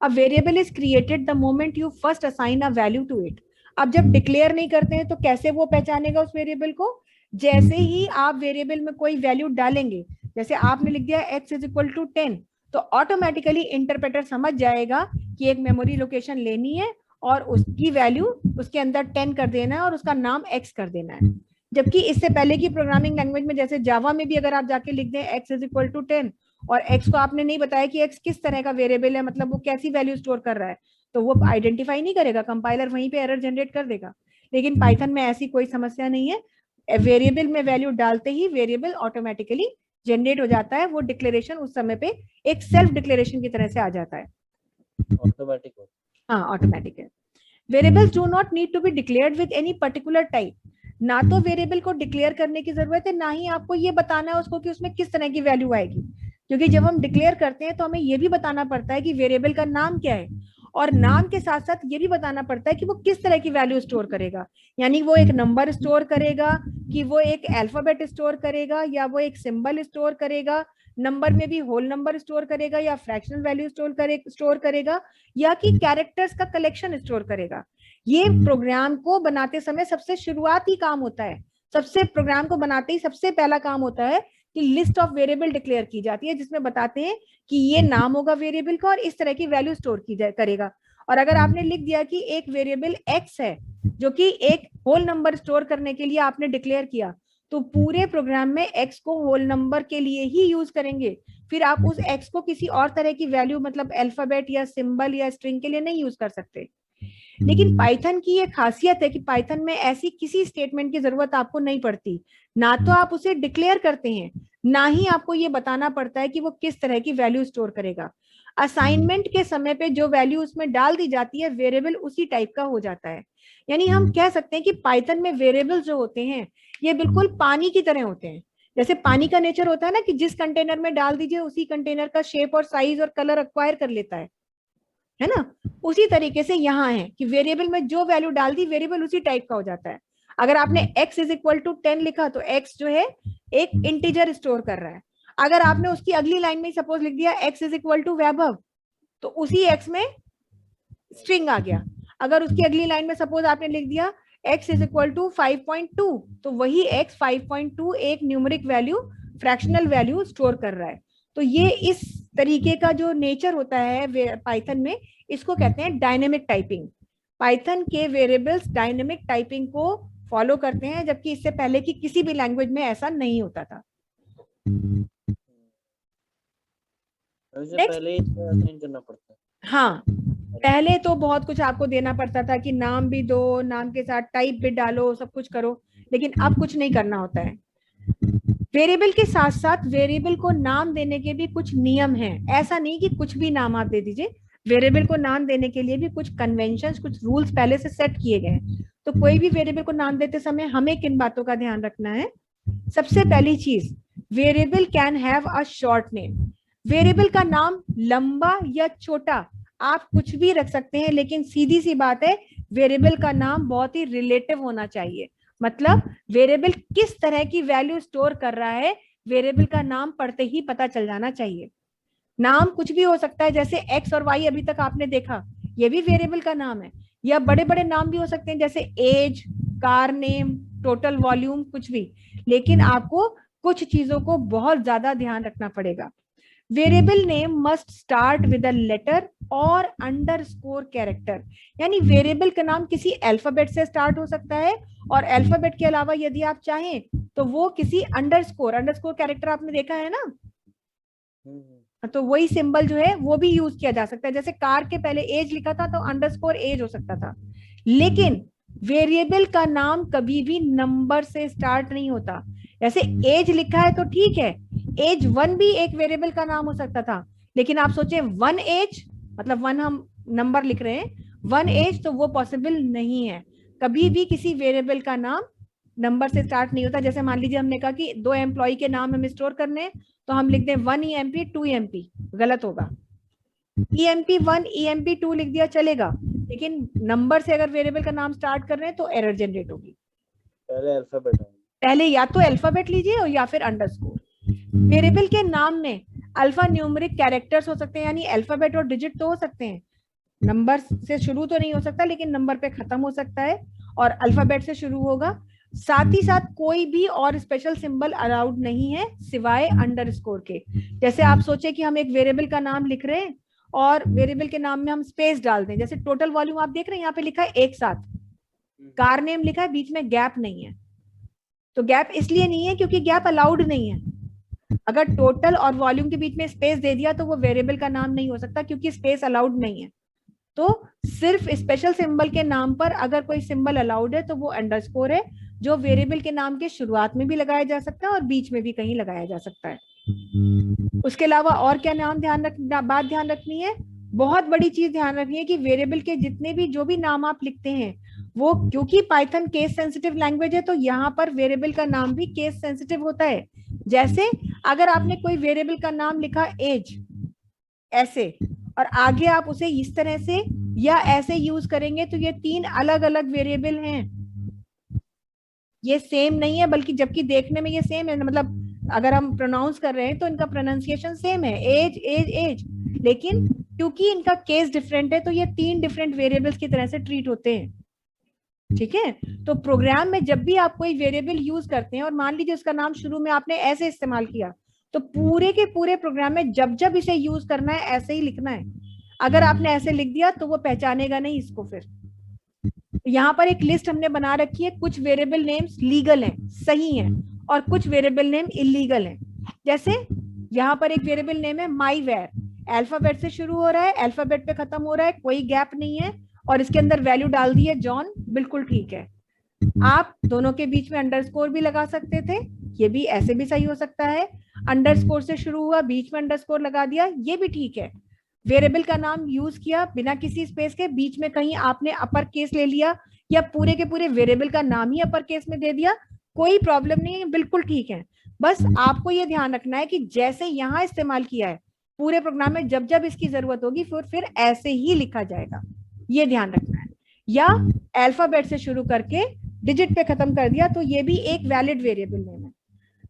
A variable is created the moment you first assign a value to it. अब जब डिक्लेयर नहीं करते हैं तो कैसे वो पहचानेगा उस वेरिएबल को? जैसे ही आप वेरिएबल में कोई वैल्यू डालेंगे, जैसे आपने लिख दिया x इज इक्वल टू 10, तो ऑटोमेटिकली इंटरप्रेटर समझ जाएगा कि एक मेमोरी लोकेशन लेनी है और उसकी वैल्यू उसके अंदर 10 कर देना है और उसका नाम x कर देना है। जबकि इससे पहले की प्रोग्रामिंग लैंग्वेज में, जैसे जावा में भी अगर आप जाके लिख दें x इज इक्वल टू 10 और x को आपने नहीं बताया कि x किस तरह का वेरिएबल है, मतलब वो कैसी वैल्यू स्टोर कर रहा है, तो वो आइडेंटिफाई नहीं करेगा, कंपाइलर वहीं पे एरर जनरेट कर देगा। लेकिन पाइथन में ऐसी कोई समस्या नहीं है। वेरिएबल में वैल्यू डालते ही वेरिएबल ऑटोमेटिकली जनरेट हो जाता है। वो डिक्लेरेशन उस समय पे एक सेल्फ डिक्लेरेशन की तरह से आ जाता है, ऑटोमेटिक। हाँ ऑटोमेटिक है। Variables do not need to be declared with any particular type. ना तो वेरिएबल को डिक्लेयर करने की जरूरत है, ना ही आपको ये बताना है उसको कि उसमें किस तरह की वैल्यू आएगी, क्योंकि जब हम डिक्लेयर करते हैं तो हमें ये भी बताना पड़ता है कि वेरिएबल का नाम क्या है, और नाम के साथ साथ ये भी बताना पड़ता है कि वो किस तरह की वैल्यू स्टोर करेगा। यानी वो एक नंबर स्टोर करेगा, कि वो एक अल्फाबेट स्टोर करेगा, या वो एक सिंबल स्टोर करेगा, नंबर में भी होल नंबर स्टोर करेगा, या फ्रैक्शनल वैल्यू स्टोर करेगा, या कि कैरेक्टर्स का कलेक्शन स्टोर करेगा। ये प्रोग्राम को बनाते समय सबसे शुरुआती काम होता है। सबसे प्रोग्राम को बनाते ही सबसे पहला काम होता है कि लिस्ट ऑफ वेरिएबल डिक्लेयर की जाती है जिसमें बताते हैं कि ये नाम होगा वेरिएबल का और इस तरह की वैल्यू स्टोर की करेगा। और अगर आपने लिख दिया कि एक वेरिएबल x है जो कि एक होल नंबर स्टोर करने के लिए आपने डिक्लेयर किया, तो पूरे प्रोग्राम में x को होल नंबर के लिए ही यूज करेंगे। फिर आप उस x को किसी और तरह की वैल्यू मतलब अल्फाबेट या सिंबल या स्ट्रिंग के लिए नहीं यूज कर सकते। लेकिन पाइथन की ये खासियत है कि पाइथन में ऐसी किसी स्टेटमेंट की जरूरत आपको नहीं पड़ती। ना तो आप उसे डिक्लेयर करते हैं, ना ही आपको ये बताना पड़ता है कि वो किस तरह की वैल्यू स्टोर करेगा। असाइनमेंट के समय पे जो वैल्यू उसमें डाल दी जाती है वेरिएबल उसी टाइप का हो जाता है। यानी हम कह सकते हैं कि पाइथन में वेरिएबल जो होते हैं ये बिल्कुल पानी की तरह होते हैं। जैसे पानी का नेचर होता है ना कि जिस कंटेनर में डाल दीजिए उसी कंटेनर का शेप और साइज और कलर एक्वायर कर लेता है ना। उसी तरीके से यहाँ है कि वेरिएबल में जो वैल्यू डाल दी वेरिएबल उसी टाइप का हो जाता है। अगर आपने x इज इक्वल टू 10 लिखा तो x जो है एक इंटीजर स्टोर कर रहा है। अगर आपने उसकी अगली लाइन में सपोज लिख दिया x इज इक्वल टू वैभव, तो उसी x में स्ट्रिंग आ गया। अगर उसकी अगली लाइन में सपोज आपने लिख दिया x इज इक्वल टू 5.2, तो वही x 5.2 एक numeric value fractional value store कर रहा है। तो ये इस तरीके का जो नेचर होता है पाइथन में, इसको कहते हैं डायनेमिक टाइपिंग। पाइथन के वेरिएबल्स डायनेमिक टाइपिंग को फॉलो करते हैं, जबकि इससे पहले की किसी भी लैंग्वेज में ऐसा नहीं होता था। पहले ही असाइन करना पड़ता है। हाँ, पहले तो बहुत कुछ आपको देना पड़ता था कि नाम भी दो, नाम के साथ टाइप भी डालो, सब कुछ करो, लेकिन अब कुछ नहीं करना होता है। वेरिएबल के साथ साथ वेरिएबल को नाम देने के भी कुछ नियम हैं। ऐसा नहीं कि कुछ भी नाम आप दे दीजिए, वेरिएबल को नाम देने के लिए भी कुछ कन्वेंशंस, कुछ रूल्स पहले से सेट किए गए हैं। तो कोई भी वेरिएबल को नाम देते समय हमें किन बातों का ध्यान रखना है? सबसे पहली चीज, variable can have a short name. Variable का नाम लंबा या छोटा आप कुछ भी रख सकते हैं, लेकिन सीधी सी बात है वेरिएबल का नाम बहुत ही रिलेटिव होना चाहिए। मतलब वेरिएबल किस तरह की वैल्यू स्टोर कर रहा है वेरिएबल का नाम पढ़ते ही पता चल जाना चाहिए। नाम कुछ भी हो सकता है, जैसे x और y अभी तक आपने देखा, ये भी वेरिएबल का नाम है। या बड़े बड़े नाम भी हो सकते हैं जैसे age, car name, total volume, कुछ भी। लेकिन आपको कुछ चीजों को बहुत ज्यादा ध्यान रखना पड़ेगा। Variable name must start with a letter और अंडरस्कोर कैरेक्टर। यानी वेरिएबल का नाम किसी अल्फाबेट से स्टार्ट हो सकता है, और अल्फाबेट के अलावा यदि आप चाहें तो वो किसी अंडरस्कोर कैरेक्टर आपने देखा है ना, तो वही सिंबल जो है वो भी यूज किया जा सकता है। जैसे कार के पहले एज लिखा था तो अंडरस्कोर एज हो सकता था। लेकिन वेरिएबल का नाम कभी भी नंबर से स्टार्ट नहीं होता। जैसे एज लिखा है तो ठीक है, एज 1 भी एक वेरिएबल का नाम हो सकता था, लेकिन आप सोचे 1 एज मतलब 1 हम नंबर लिख रहे हैं, 1 एज, तो वो पॉसिबल नहीं है। कभी भी किसी वेरिएबल का नाम नंबर से स्टार्ट नहीं होता। जैसे मान लीजिए हमने कहा कि 2 एम्प्लॉय के नाम हमें स्टोर करने हैं, तो हम लिख दें 1 EMP 2 EMP, गलत होगा। EMP 1 EMP 2 लिख दिया चलेगा, लेकिन नंबर से अगर वेरिएबल का नाम स्टार्ट कर रहे हैं तो एरर जनरेट होगी। पहले या तो अल्फाबेट लीजिए और या फिर अंडरस्कोर। वेरिएबल के नाम में अल्फा न्यूमेरिक कैरेक्टर्स हो सकते हैं, यानी अल्फाबेट और डिजिट तो हो सकते हैं। नंबर से शुरू तो नहीं हो सकता, लेकिन नंबर पे खत्म हो सकता है और अल्फाबेट से शुरू होगा। साथ ही साथ कोई भी और स्पेशल सिंबल अलाउड नहीं है सिवाय अंडरस्कोर के। जैसे आप सोचे कि हम एक वेरिएबल का नाम लिख रहे हैं और वेरिएबल के नाम में हम स्पेस डाल दें। जैसे टोटल वॉल्यूम आप देख रहे हैं, यहाँ पे लिखा है एक साथ, कार नेम लिखा है, बीच में गैप नहीं है। तो गैप इसलिए नहीं है क्योंकि गैप अलाउड नहीं है। अगर टोटल और वॉल्यूम के बीच में स्पेस दे दिया तो वो वेरिएबल का नाम नहीं हो सकता, क्योंकि स्पेस अलाउड नहीं है। तो सिर्फ स्पेशल सिंबल के नाम पर अगर कोई सिंबल अलाउड है तो वो अंडरस्कोर है, जो वेरिएबल के नाम के शुरुआत में भी लगाया जा सकता है और बीच में भी कहीं लगाया जा सकता है। उसके अलावा और क्या बात ध्यान रखनी है, बहुत बड़ी चीज ध्यान रखनी है कि वेरिएबल के जितने भी जो भी नाम आप लिखते हैं वो, क्योंकि पाइथन केस सेंसिटिव लैंग्वेज है, तो यहाँ पर वेरिएबल का नाम भी केस सेंसिटिव होता है। जैसे अगर आपने कोई वेरिएबल का नाम लिखा एज ऐसे, और आगे आप उसे इस तरह से या ऐसे यूज करेंगे, तो ये 3 अलग अलग वेरिएबल हैं, ये सेम नहीं है, बल्कि जबकि देखने में ये सेम है। मतलब अगर हम प्रोनाउंस कर रहे हैं तो इनका प्रोनाउंसिएशन सेम है, एज एज एज, लेकिन क्योंकि इनका केस डिफरेंट है तो ये 3 डिफरेंट वेरिएबल्स की तरह से ट्रीट होते हैं। ठीक है। तो प्रोग्राम में जब भी आप कोई वेरिएबल यूज करते हैं और मान लीजिए उसका नाम शुरू में आपने ऐसे इस्तेमाल किया, तो पूरे के पूरे प्रोग्राम में जब जब इसे यूज करना है ऐसे ही लिखना है। अगर आपने ऐसे लिख दिया तो वो पहचानेगा नहीं इसको। फिर यहाँ पर एक लिस्ट हमने बना रखी है, कुछ वेरिएबल नेम्स लीगल हैं, सही हैं, और कुछ वेरिएबल नेम इलीगल हैं। जैसे यहाँ पर एक वेरिएबल नेम है माई वेर, अल्फाबेट से शुरू हो रहा है, अल्फाबेट पे खत्म हो रहा है, कोई गैप नहीं है, और इसके अंदर वैल्यू डाल दी है जॉन, बिल्कुल ठीक है। आप दोनों के बीच में अंडरस्कोर भी लगा सकते थे, ये भी ऐसे भी सही हो सकता है। अंडरस्कोर से शुरू हुआ, बीच में अंडरस्कोर लगा दिया, ये भी ठीक है। वेरिएबल का नाम यूज किया बिना किसी स्पेस के, बीच में कहीं आपने अपर केस ले लिया या पूरे के पूरे वेरिएबल का नाम ही अपर केस में दे दिया, कोई प्रॉब्लम नहीं है, बिल्कुल ठीक है। बस आपको ये ध्यान रखना है कि जैसे यहाँ इस्तेमाल किया है पूरे प्रोग्राम में जब जब इसकी जरूरत होगी फिर ऐसे ही लिखा जाएगा, ये ध्यान रखना है। या अल्फाबेट से शुरू करके डिजिट पे खत्म कर दिया तो ये भी एक वैलिड वेरिएबल नेम है,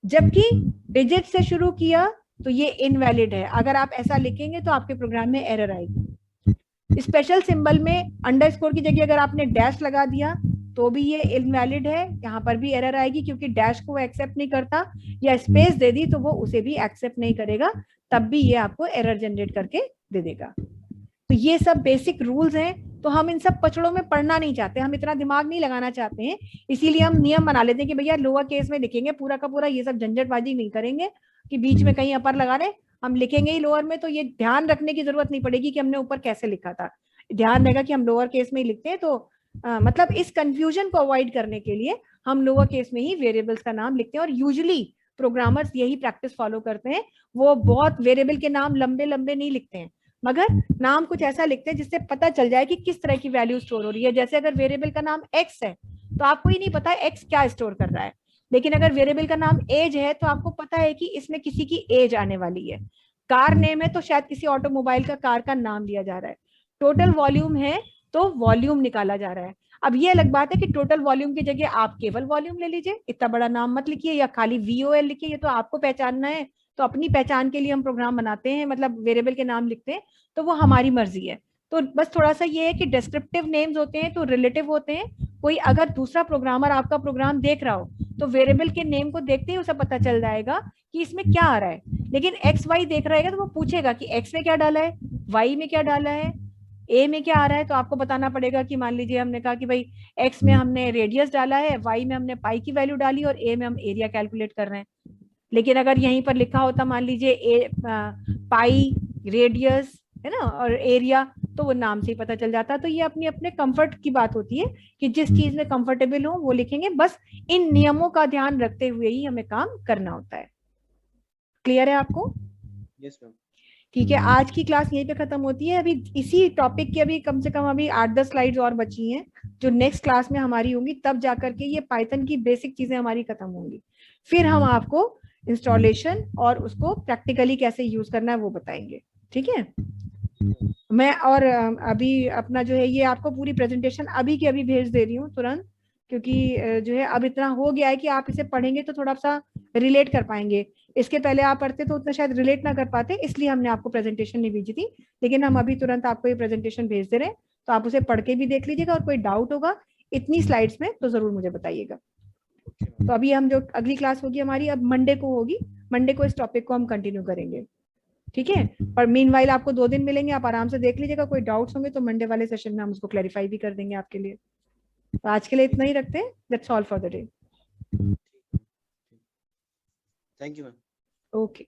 जबकि डिजिट से शुरू किया तो ये इनवैलिड है। अगर आप ऐसा लिखेंगे तो आपके प्रोग्राम में एरर आएगी। स्पेशल सिंबल में अंडरस्कोर की जगह अगर आपने डैश लगा दिया तो भी ये इनवैलिड है, यहाँ पर भी एरर आएगी क्योंकि डैश को वो एक्सेप्ट नहीं करता, या स्पेस दे दी तो वो उसे भी एक्सेप्ट नहीं करेगा, तब भी ये आपको एरर जनरेट करके दे देगा। तो ये सब बेसिक रूल्स हैं, तो हम इन सब पचड़ों में पढ़ना नहीं चाहते, हम इतना दिमाग नहीं लगाना चाहते हैं, इसीलिए हम नियम बना लेते हैं कि भैया लोअर केस में लिखेंगे पूरा का पूरा, ये सब झंझटबाजी नहीं करेंगे कि बीच में कहीं अपर लगा रहे, हम लिखेंगे ही लोअर में, तो ये ध्यान रखने की जरूरत नहीं पड़ेगी कि हमने ऊपर कैसे लिखा था, ध्यान रहेगा कि हम लोअर केस में ही लिखते हैं। तो मतलब इस कंफ्यूजन को अवॉइड करने के लिए हम लोअर केस में ही वेरिएबल्स का नाम लिखते हैं, और यूजुअली प्रोग्रामर्स यही प्रैक्टिस फॉलो करते हैं, वो बहुत वेरिएबल के नाम लंबे लंबे नहीं लिखते हैं, मगर नाम कुछ ऐसा लिखते हैं जिससे पता चल जाए कि किस तरह की वैल्यू स्टोर हो रही है। जैसे अगर वेरिएबल का नाम एक्स है तो आपको ही नहीं पता एक्स क्या स्टोर कर रहा है, लेकिन अगर वेरिएबल का नाम एज है तो आपको पता है कि इसमें किसी की एज आने वाली है। कार नेम है तो शायद किसी ऑटोमोबाइल का कार का नाम लिया जा रहा है। टोटल वॉल्यूम है तो वॉल्यूम निकाला जा रहा है। अब ये अलग बात है कि टोटल वॉल्यूम की जगह आप केवल वॉल्यूम ले लीजिए, इतना बड़ा नाम मत लिखिए, या खाली VOL लिखिए, ये तो आपको पहचानना है, तो अपनी पहचान के लिए हम प्रोग्राम बनाते हैं, मतलब वेरिएबल के नाम लिखते हैं, तो वो हमारी मर्जी है। तो बस थोड़ा सा ये है कि डिस्क्रिप्टिव नेम्स होते हैं तो रिलेटिव होते हैं। कोई अगर दूसरा प्रोग्रामर आपका प्रोग्राम देख रहा हो तो वेरिएबल के नेम को देखते ही उसे पता चल जाएगा कि इसमें क्या आ रहा है, लेकिन XY देख रहेगा तो वो पूछेगा कि X में क्या डाला है, Y में क्या डाला है, A में क्या आ रहा है, तो आपको बताना पड़ेगा कि मान लीजिए हमने कहा कि भाई X में हमने रेडियस डाला है, Y में हमने पाई की वैल्यू डाली और A में हम एरिया कैलकुलेट कर रहे हैं। लेकिन अगर यहीं पर लिखा होता मान लीजिए पाई रेडियस है ना और एरिया, तो वो नाम से ही पता चल जाता। तो ये अपनी अपने कंफर्ट की बात होती है कि जिस चीज में कंफर्टेबल हो वो लिखेंगे, बस इन नियमों का ध्यान रखते हुए ही हमें काम करना होता है। क्लियर है आपको? Yes ma'am. ठीक है, आज की क्लास यहीं पे खत्म होती है। अभी इसी टॉपिक की अभी कम से कम अभी 8-10 स्लाइड्स और बची हैं, जो नेक्स्ट क्लास में हमारी होंगी, तब जाकर के ये पाइथन की बेसिक चीजें हमारी खत्म होंगी। फिर हम आपको इंस्टॉलेशन और उसको प्रैक्टिकली कैसे यूज करना है वो बताएंगे। ठीक है, मैं और अभी अपना जो है ये आपको पूरी प्रेजेंटेशन अभी की अभी भेज दे रही हूँ तुरंत, क्योंकि जो है अब इतना हो गया है कि आप इसे पढ़ेंगे तो थोड़ा सा रिलेट कर पाएंगे। इसके पहले आप पढ़ते तो उतना शायद रिलेट ना कर पाते, इसलिए हमने आपको प्रेजेंटेशन नहीं भेजी थी, लेकिन हम अभी तुरंत आपको ये प्रेजेंटेशन भेज दे रहे हैं, तो आप उसे पढ़ के भी देख लीजिएगा, और कोई डाउट होगा इतनी स्लाइड्स में तो जरूर मुझे बताइएगा। तो अभी हम जो अगली क्लास होगी हमारी अब मंडे को होगी, मंडे को इस टॉपिक को हम कंटिन्यू करेंगे। ठीक है, पर मीनवाइल आपको 2 दिन मिलेंगे, आप आराम से देख लीजिएगा, कोई डाउट्स होंगे तो मंडे वाले सेशन में हम उसको क्लैरिफाई भी कर देंगे आपके लिए। तो आज के लिए इतना ही रखते हैं, that's all for the day. Thank you ma'am. Okay.